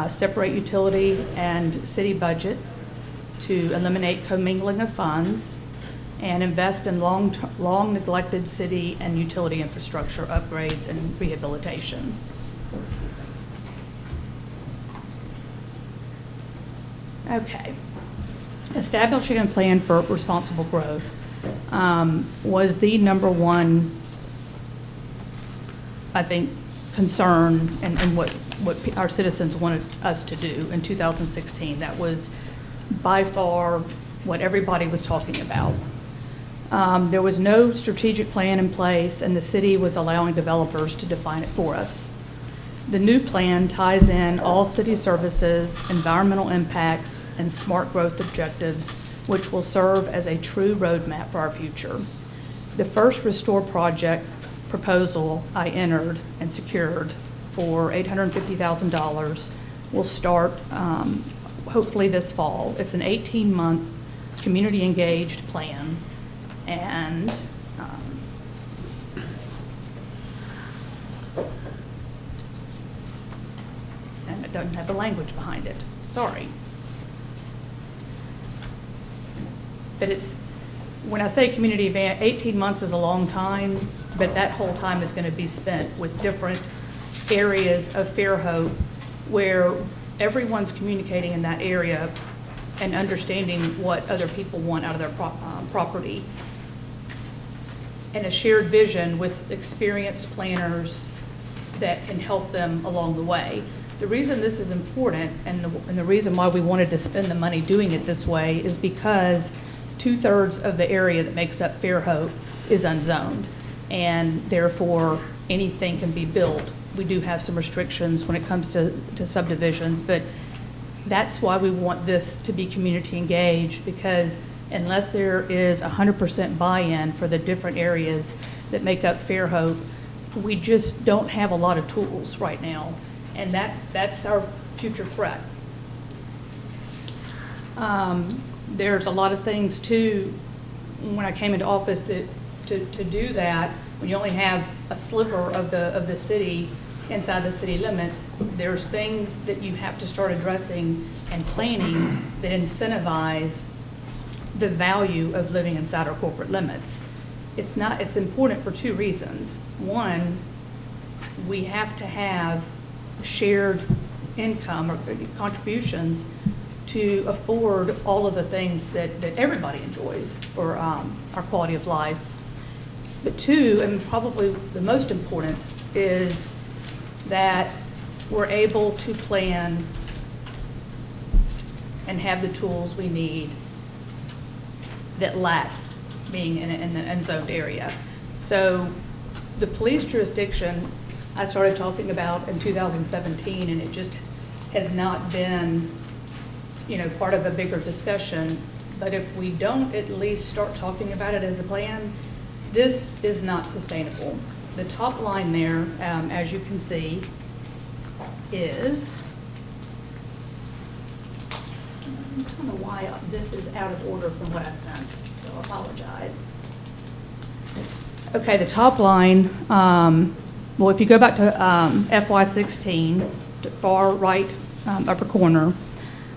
Separate utility and city budget to eliminate commingling of funds, and invest in long neglected city and utility infrastructure upgrades and rehabilitation. Okay. Establishing a plan for responsible growth was the number one, I think, concern and what our citizens wanted us to do in 2016. That was by far what everybody was talking about. There was no strategic plan in place, and the city was allowing developers to define it for us. The new plan ties in all city services, environmental impacts, and smart growth objectives, which will serve as a true roadmap for our future. The first Restore project proposal I entered and secured for $850,000 will start hopefully this fall. It's an 18-month community engaged plan, and it doesn't have the language behind it. Sorry. But it's, when I say community event, 18 months is a long time, but that whole time is going to be spent with different areas of Fairhope where everyone's communicating in that area and understanding what other people want out of their property. And a shared vision with experienced planners that can help them along the way. The reason this is important and the reason why we wanted to spend the money doing it this way is because 2/3 of the area that makes up Fairhope is unzoned, and therefore anything can be built. We do have some restrictions when it comes to subdivisions, but that's why we want this to be community engaged, because unless there is 100% buy-in for the different areas that make up Fairhope, we just don't have a lot of tools right now, and that's our future threat. There's a lot of things too, when I came into office, that to do that, when you only have a sliver of the city inside the city limits, there's things that you have to start addressing and planning that incentivize the value of living inside our corporate limits. It's important for two reasons. One, we have to have shared income or contributions to afford all of the things that everybody enjoys for our quality of life. But two, and probably the most important, is that we're able to plan and have the tools we need that lack being in an unzoned area. So the police jurisdiction I started talking about in 2017, and it just has not been, part of a bigger discussion. But if we don't at least start talking about it as a plan, this is not sustainable. The top line there, as you can see, is, I don't know why this is out of order from what I sent, so I apologize. Okay, the top line, well, if you go back to FY16, the far right upper corner,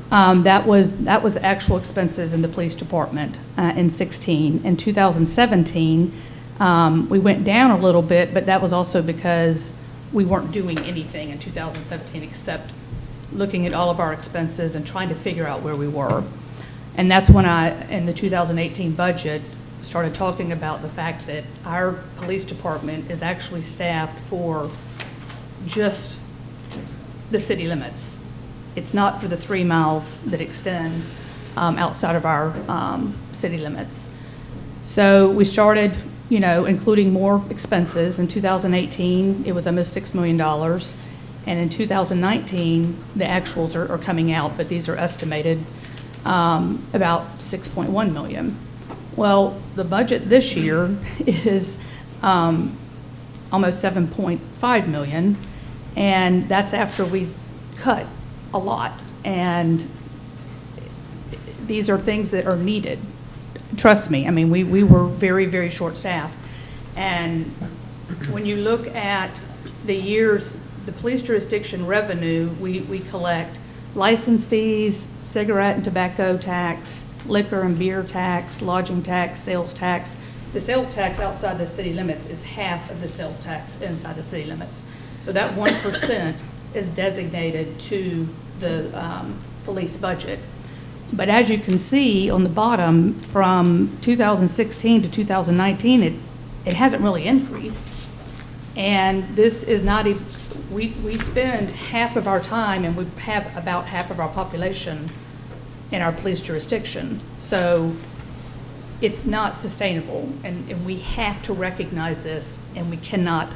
that was the actual expenses in the police department in 16. In 2017, we went down a little bit, but that was also because we weren't doing anything in 2017 except looking at all of our expenses and trying to figure out where we were. And that's when in the 2018 budget, started talking about the fact that our police department is actually staffed for just the city limits. It's not for the 3 miles that extend outside of our city limits. So we started, including more expenses. In 2018, it was almost $6 million. And in 2019, the actuals are coming out, but these are estimated about $6.1 million. Well, the budget this year is almost $7.5 million, and that's after we've cut a lot. And these are things that are needed. Trust me, I mean, we were very, very short-staffed. And when you look at the years, the police jurisdiction revenue, we collect license fees, cigarette and tobacco tax, liquor and beer tax, lodging tax, sales tax. The sales tax outside the city limits is half of the sales tax inside the city limits. So that 1% is designated to the police budget. But as you can see on the bottom, from 2016 to 2019, it hasn't really increased. And this is not even, we spend half of our time, and we have about half of our population in our police jurisdiction. So it's not sustainable, and we have to recognize this, and we cannot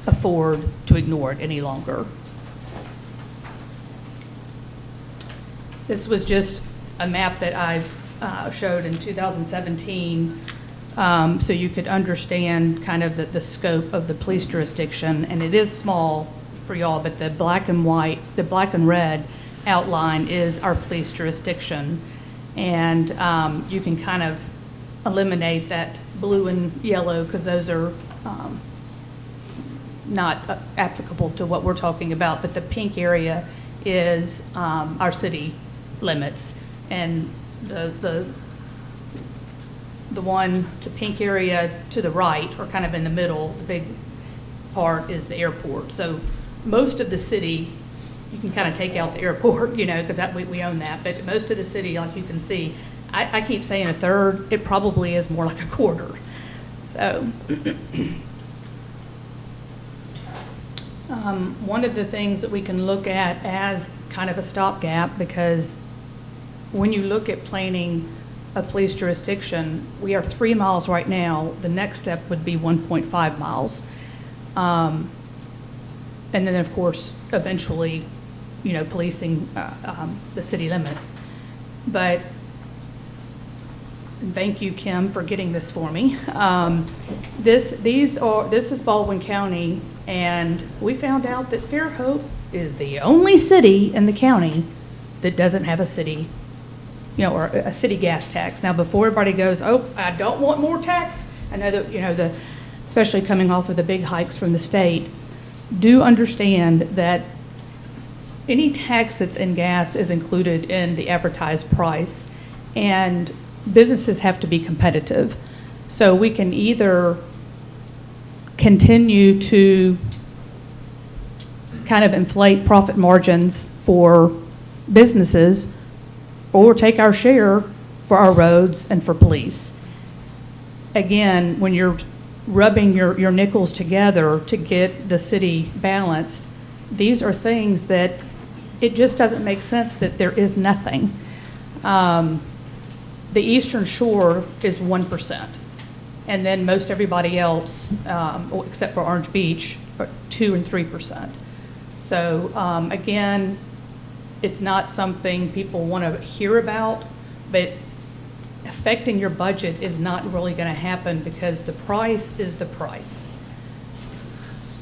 afford to ignore it any longer. This was just a map that I showed in 2017, so you could understand kind of the scope of the police jurisdiction. And it is small for y'all, but the black and white, the black and red outline is our police jurisdiction. And you can kind of eliminate that blue and yellow because those are not applicable to what we're talking about. But the pink area is our city limits. And the pink area to the right, or kind of in the middle, the big part is the airport. So most of the city, you can kind of take out the airport, because we own that. But most of the city, like you can see, I keep saying a third, it probably is more like a quarter. So one of the things that we can look at as kind of a stopgap, because when you look at planning a police jurisdiction, we are 3 miles right now. The next step would be 1.5 miles. And then, of course, eventually, policing the city limits. But thank you, Kim, for getting this for me. This is Baldwin County, and we found out that Fairhope is the only city in the county that doesn't have a city, or a city gas tax. Now, before everybody goes, oh, I don't want more tax, I know that, especially coming off of the big hikes from the state, do understand that any tax that's in gas is included in the advertised price, and businesses have to be competitive. So we can either continue to kind of inflate profit margins for businesses, or take our share for our roads and for police. Again, when you're rubbing your nickels together to get the city balanced, these are things that it just doesn't make sense that there is nothing. The Eastern Shore is 1%, and then most everybody else, except for Orange Beach, are 2 and 3%. So again, it's not something people want to hear about, but affecting your budget is not really going to happen because the price is the price.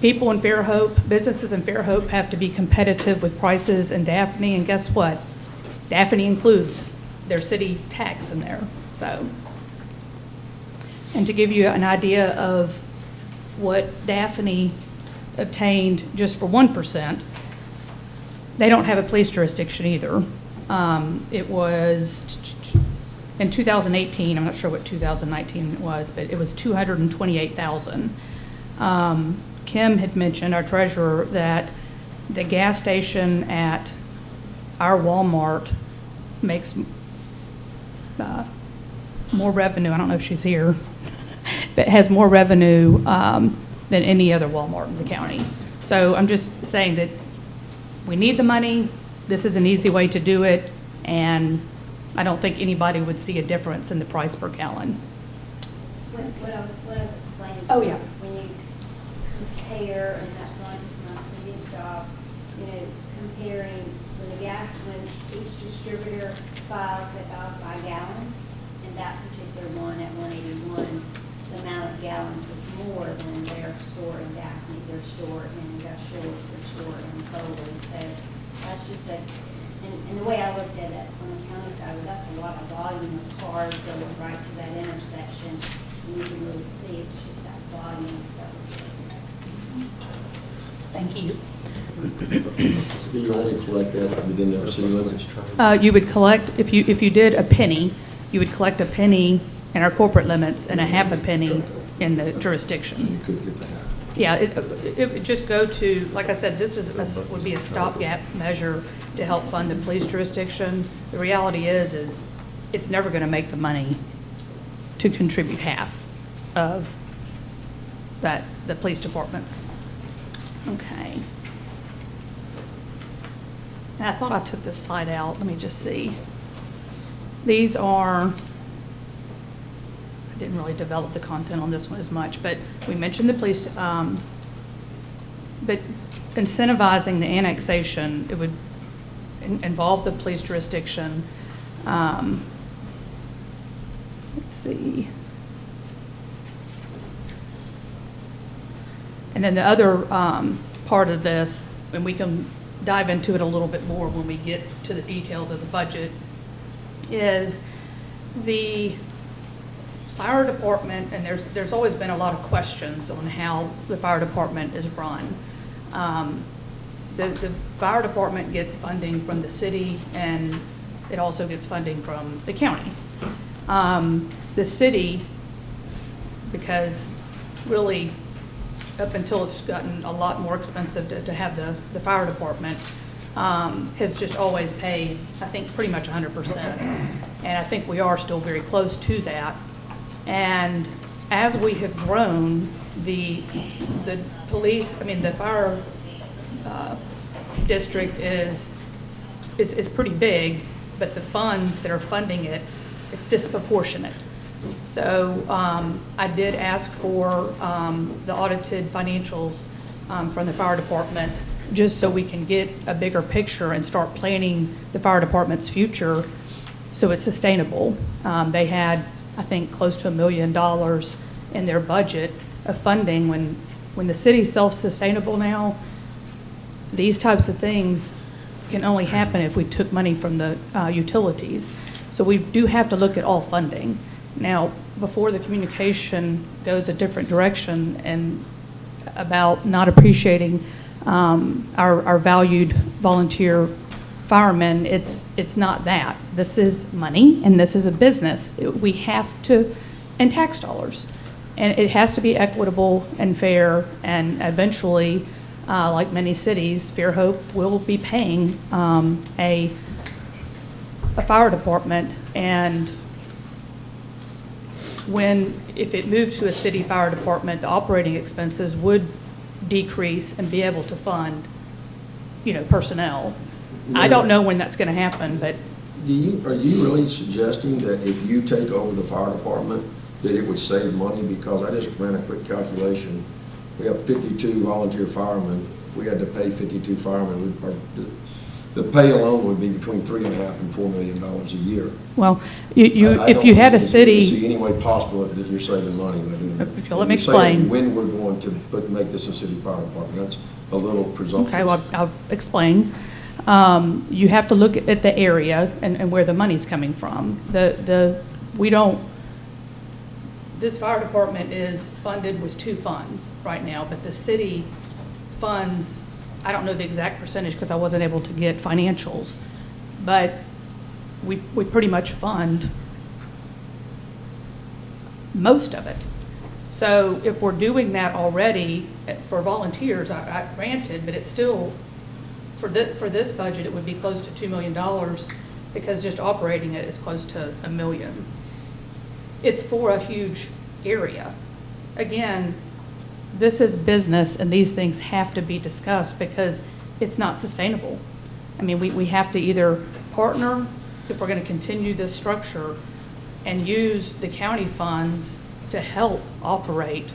People in Fairhope, businesses in Fairhope have to be competitive with prices in Daphne, and guess what? Daphne includes their city tax in there. So, and to give you an idea of what Daphne obtained just for 1%, they don't have a police jurisdiction either. It was in 2018, I'm not sure what 2019 was, but it was $228,000. Kim had mentioned, our treasurer, that the gas station at our Walmart makes more revenue. I don't know if she's here, but has more revenue than any other Walmart in the county. So I'm just saying that we need the money. This is an easy way to do it, and I don't think anybody would see a difference in the price per gallon. What I was explaining to Oh, you, yeah. when you compare, and that's not just my previous job, comparing when each distributor files, they file by gallons, and that particular one at 181, the amount of gallons was more than their store in Daphne, their store in Gulf Shores, their store in Poland. So that's just and the way I looked at it on the county side, that's a lot of volume of cars going right to that intersection. And you can really see it's just that volume that was there. Thank you. So you only collect that within the city limits? You would collect, if you did a penny, you would collect a penny in our corporate limits and a half a penny in the jurisdiction. You could get the half. Yeah, it would just go to, like I said, would be a stopgap measure to help fund the police jurisdiction. The reality is it's never going to make the money to contribute half of the police departments. Okay. And I thought I took this slide out. Let me just see. These are, I didn't really develop the content on this one as much, but we mentioned the police, but incentivizing the annexation, it would involve the police jurisdiction. Let's see. And then the other part of this, and we can dive into it a little bit more when we get to the details of the budget, is the fire department, and there's always been a lot of questions on how the fire department is run. The fire department gets funding from the city, and it also gets funding from the county. The city, because really up until it's gotten a lot more expensive to have the fire department, has just always paid, I think, pretty much 100%. And I think we are still very close to that. And as we have grown, the police, I mean, the fire district is pretty big, but the funds that are funding it, it's disproportionate. So I did ask for the audited financials from the fire department, just so we can get a bigger picture and start planning the fire department's future so it's sustainable. They had, I think, close to $1 million in their budget of funding. When the city's self-sustainable now, these types of things can only happen if we took money from the utilities. So we do have to look at all funding. Now, before the communication goes a different direction and about not appreciating our valued volunteer firemen, it's not that. This is money, and this is a business. We have to, and tax dollars. And it has to be equitable and fair, and eventually, like many cities, Fairhope will be paying a fire department, and if it moved to a city fire department, the operating expenses would decrease and be able to fund, personnel. I don't know when that's going to happen, but Are you really suggesting that if you take over the fire department, that it would save money? Because I just ran a quick calculation. We have 52 volunteer firemen. If we had to pay 52 firemen, the pay alone would be between $3.5 and $4 million a year. well, if you had a I city. don't see any way possible that you're saving money by doing that. Okay, let me You're saying explain. when we're going to make this a city fire department, that's a little presumptuous. Okay, well, I'll explain. You have to look at the area and where the money's coming from. This fire department is funded with two funds right now, but the city funds, I don't know the exact percentage because I wasn't able to get financials, but we pretty much fund most of it. So if we're doing that already for volunteers, I granted, but it's still, for this budget, it would be close to $2 million because just operating it is close to $1 million. It's for a huge area. Again, this is business, and these things have to be discussed because it's not sustainable. I mean, we have to either partner, if we're going to continue this structure, and use the county funds to help operate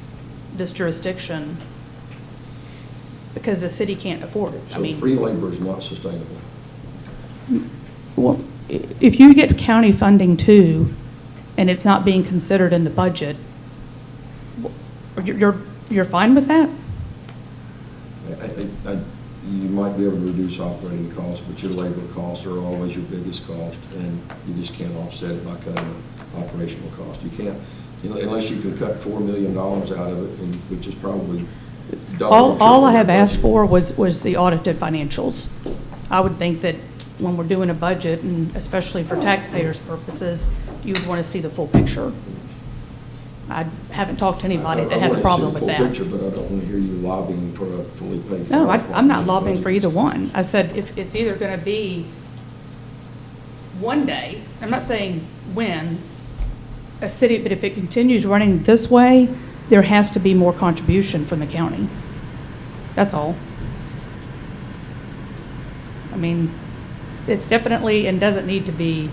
this jurisdiction because the city can't afford it. So free labor is not sustainable. Well, if you get county funding too, and it's not being considered in the budget, you're fine with that? You might be able to reduce operating costs, but your labor costs are always your biggest cost, and you just can't offset it by cutting the operational cost. You can't, unless you can cut $4 million out of it, which is probably double. All I have asked for was the audited financials. I would think that when we're doing a budget, and especially for taxpayers' purposes, you would want to see the full picture. I haven't talked to anybody that has a problem with that. I want to see the full picture, but I don't want to hear you lobbying for a fully paid. No, fire I'm not department lobbying for budget. either one. I said if it's either going to be one day, I'm not saying when, a city, but if it continues running this way, there has to be more contribution from the county. That's all. I mean, it's definitely, and doesn't need to be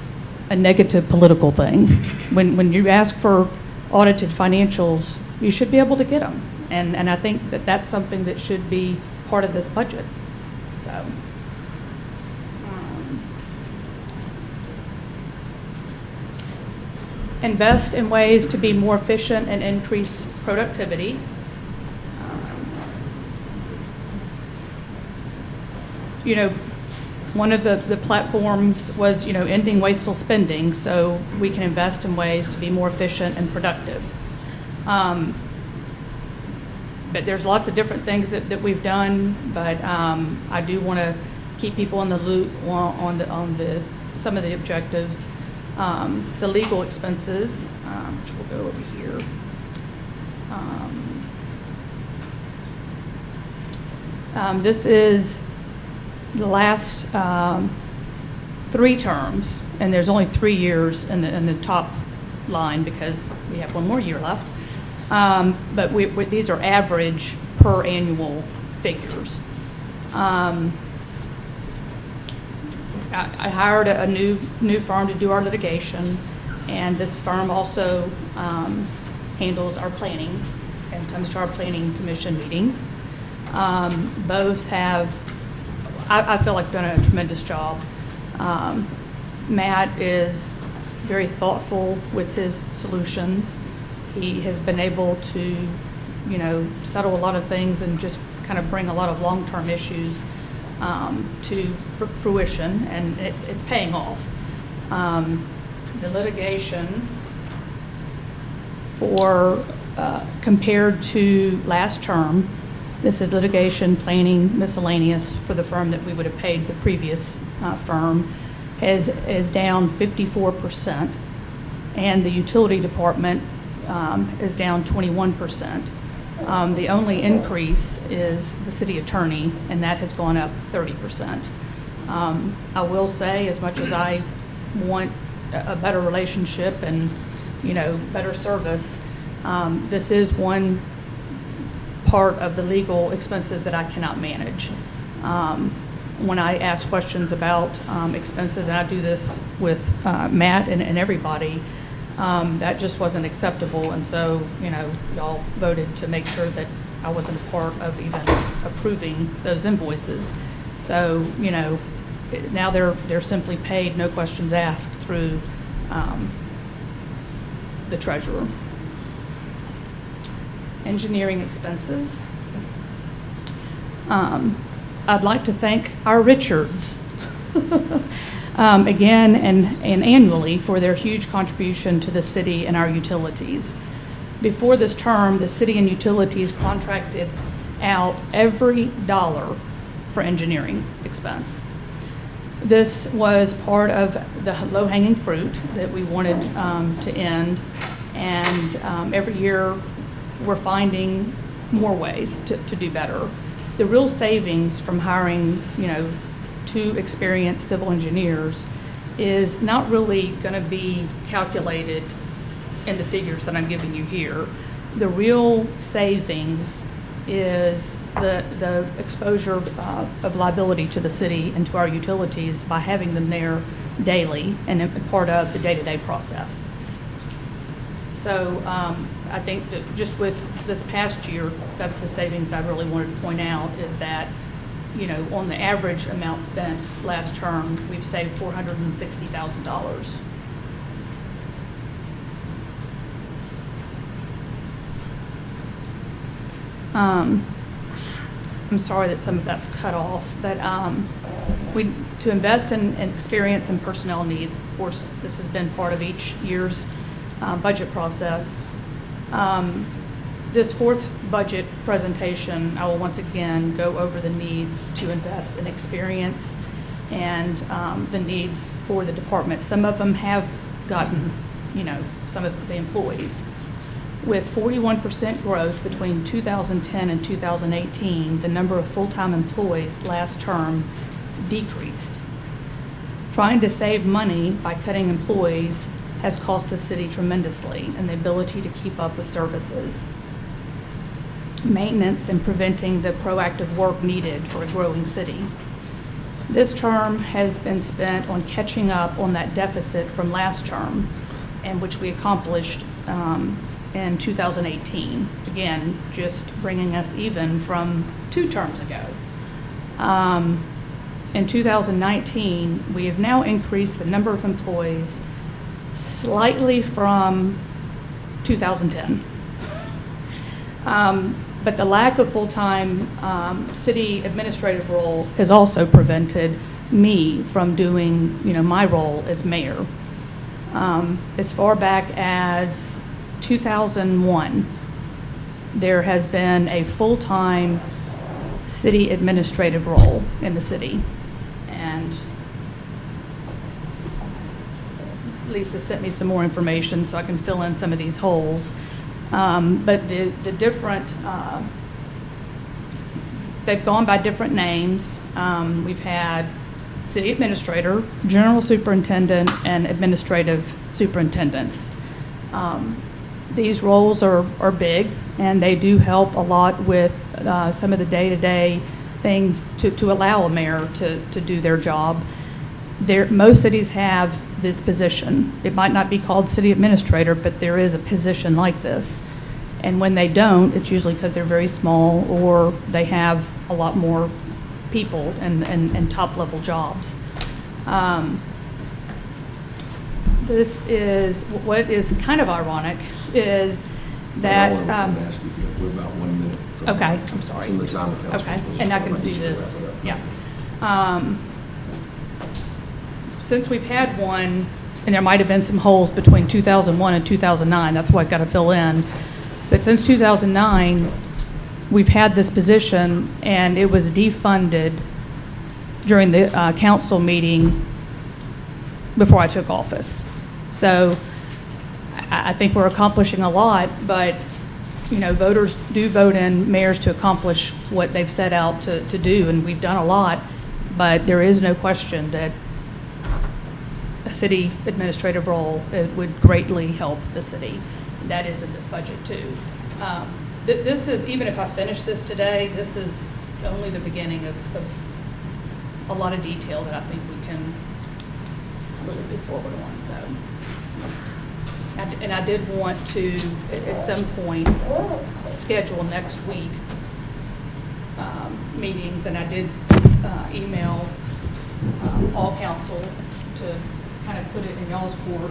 a negative political thing. When you ask for audited financials, you should be able to get them. And I think that that's something that should be part of this budget. So. Invest in ways to be more efficient and increase productivity. One of the platforms was, ending wasteful spending, so we can invest in ways to be more efficient and productive. But there's lots of different things that we've done, but I do want to keep people in the loop on some of the objectives. The legal expenses, which will go over here. This is the last 3 terms, and there's only 3 years in the top line because we have 1 more year left. But these are average per annual figures. I hired a new firm to do our litigation, and this firm also handles our planning and comes to our planning commission meetings. Both have, I feel like, done a tremendous job. Matt is very thoughtful with his solutions. He has been able to, settle a lot of things and just kind of bring a lot of long-term issues to fruition, and it's paying off. The litigation for compared to last term, this is litigation, planning, miscellaneous for the firm that we would have paid the previous firm, is down 54%, and the utility department is down 21%. The only increase is the city attorney, and that has gone up 30%. I will say, as much as I want a better relationship and, better service, this is one part of the legal expenses that I cannot manage. When I ask questions about expenses, and I do this with Matt and everybody, that just wasn't acceptable, and so, y'all voted to make sure that I wasn't a part of even approving those invoices. So, now they're simply paid, no questions asked, through the treasurer. Engineering expenses. I'd like to thank our Richards again and annually for their huge contribution to the city and our utilities. Before this term, the city and utilities contracted out every dollar for engineering expense. This was part of the low-hanging fruit that we wanted to end, and every year we're finding more ways to do better. The real savings from hiring, 2 experienced civil engineers is not really going to be calculated in the figures that I'm giving you here. The real savings is the exposure of liability to the city and to our utilities by having them there daily and part of the day-to-day process. So I think that just with this past year, that's the savings I really wanted to point out, is that, on the average amount spent last term, we've saved $460,000. I'm sorry that some of that's cut off, but to invest in experience and personnel needs, of course, this has been part of each year's budget process. This 4th budget presentation, I will once again go over the needs to invest in experience and the needs for the department. Some of them have gotten, some of the employees. With 41% growth between 2010 and 2018, the number of full-time employees last term decreased. Trying to save money by cutting employees has cost the city tremendously in the ability to keep up with services, maintenance, and preventing the proactive work needed for a growing city. This term has been spent on catching up on that deficit from last term, and which we accomplished in 2018. Again, just bringing us even from 2 terms ago. In 2019, we have now increased the number of employees slightly from 2010. But the lack of full-time city administrative role has also prevented me from doing, my role as mayor. As far back as 2001, there has been a full-time city administrative role in the city. And Lisa sent me some more information so I can fill in some of these holes. But the different, they've gone by different names. We've had city administrator, general superintendent, and administrative superintendents. These roles are big, and they do help a lot with some of the day-to-day things to allow a mayor to do their job. Most cities have this position. It might not be called city administrator, but there is a position like this. And when they don't, it's usually because they're very small or they have a lot more people and top-level jobs. This is, what is kind of ironic is that. I want to ask you, we're about 1 minute. Okay, I'm sorry. From the time of council. Okay, and I can do this, yeah. Since we've had one, and there might have been some holes between 2001 and 2009, that's what I've got to fill in. But since 2009, we've had this position, and it was defunded during the council meeting before I took office. So I think we're accomplishing a lot, but voters do vote in mayors to accomplish what they've set out to do, and we've done a lot, but there is no question that a city administrative role would greatly help the city. That is in this budget too. This is, even if I finish this today, this is only the beginning of a lot of detail that I think we can really move forward on. So, and I did want to, at some point, schedule next week meetings, and I did email all council to kind of put it in y'all's court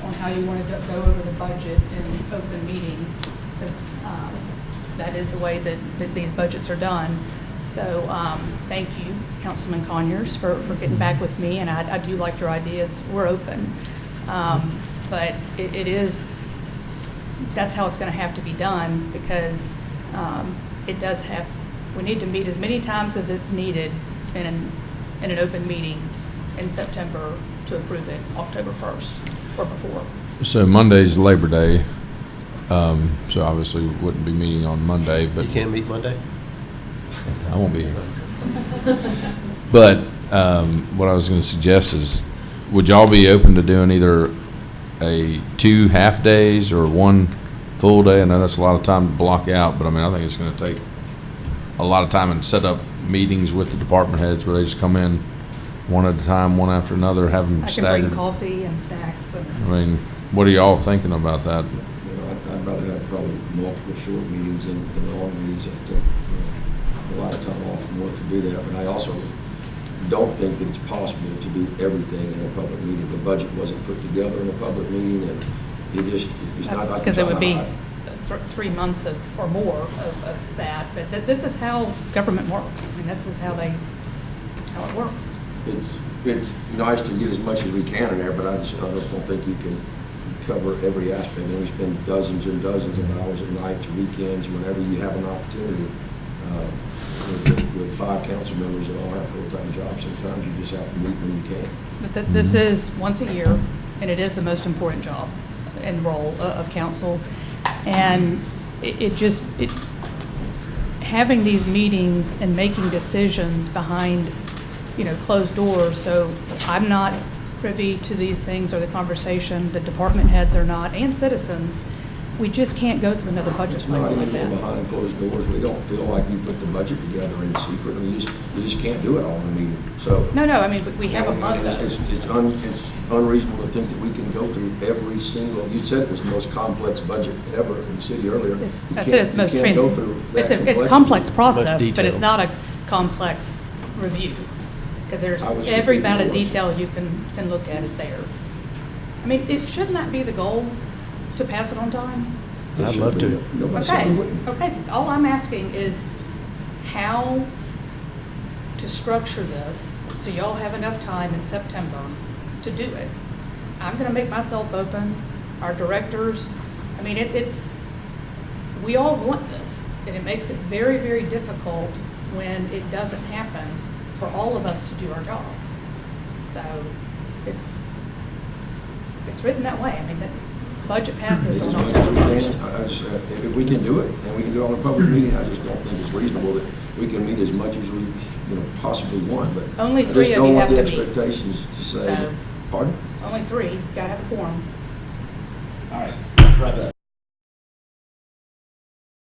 on how you wanted to go over the budget in open meetings, because that is the way that these budgets are done. So thank you, Councilman Conyers, for getting back with me, and I do like your ideas. We're open. But it is, that's how it's going to have to be done, because it does have, we need to meet as many times as it's needed in an open meeting in September to approve it October 1st or before. So Monday's Labor Day, so obviously we wouldn't be meeting on Monday, but. You can't meet Monday? I won't be here. But what I was going to suggest is, would y'all be open to doing either a 2 half days or 1 full day? I know that's a lot of time to block out, but I mean, I think it's going to take a lot of time and set up meetings with the department heads where they just come in one at a time, one after another, have them I can staggered. bring coffee and snacks. And I mean, what are y'all thinking about that? I'd rather have probably multiple short meetings than long meetings. That take a lot of time off from work to do that. But I also don't think that it's possible to do everything in a public meeting. The budget wasn't put together in a public meeting, and it's not like. Because it would be 3 months or more of that. But this is how government works. I mean, this is how it works. It's nice to get as much as we can in there, but I just don't think you can cover every aspect. And we spend dozens and dozens of hours at night, to weekends, whenever you have an opportunity. With 5 council members that all have full-time jobs, sometimes you just have to meet when you can. But this is once a year, and it is the most important job and role of council. And having these meetings and making decisions behind, closed doors. So I'm not privy to these things or the conversation. The department heads are not, and citizens. We just can't go through another budget cycle like that. Behind closed doors, we don't feel like you put the budget together in secret. I mean, you just can't do it all in a meeting. So No, I mean, we have a month. It's unreasonable to think that we can go through every single. You said it was the most complex budget ever in the city earlier. I said it's the most it's a complex process, but it's not a complex review, because there's every amount of detail you can look at is there. I mean, shouldn't that be the goal? To pass it on time? I'd love to. Okay, so all I'm asking is how to structure this So y'all have enough time in September to do it. I'm gonna make myself open, our directors, I mean, we all want this, and it makes it very, very difficult when it doesn't happen for all of us to do our job. So it's written that way. I mean, the budget passes on As much as October we 1st. can, I just, if we can do it, and we can do it on a public meeting, I just don't think it's reasonable that we can meet as much as we, possibly want, but. Only I just 3 of you don't want have the to meet. expectations to say, So- pardon? Only 3, gotta have a quorum. All right, let's wrap it up.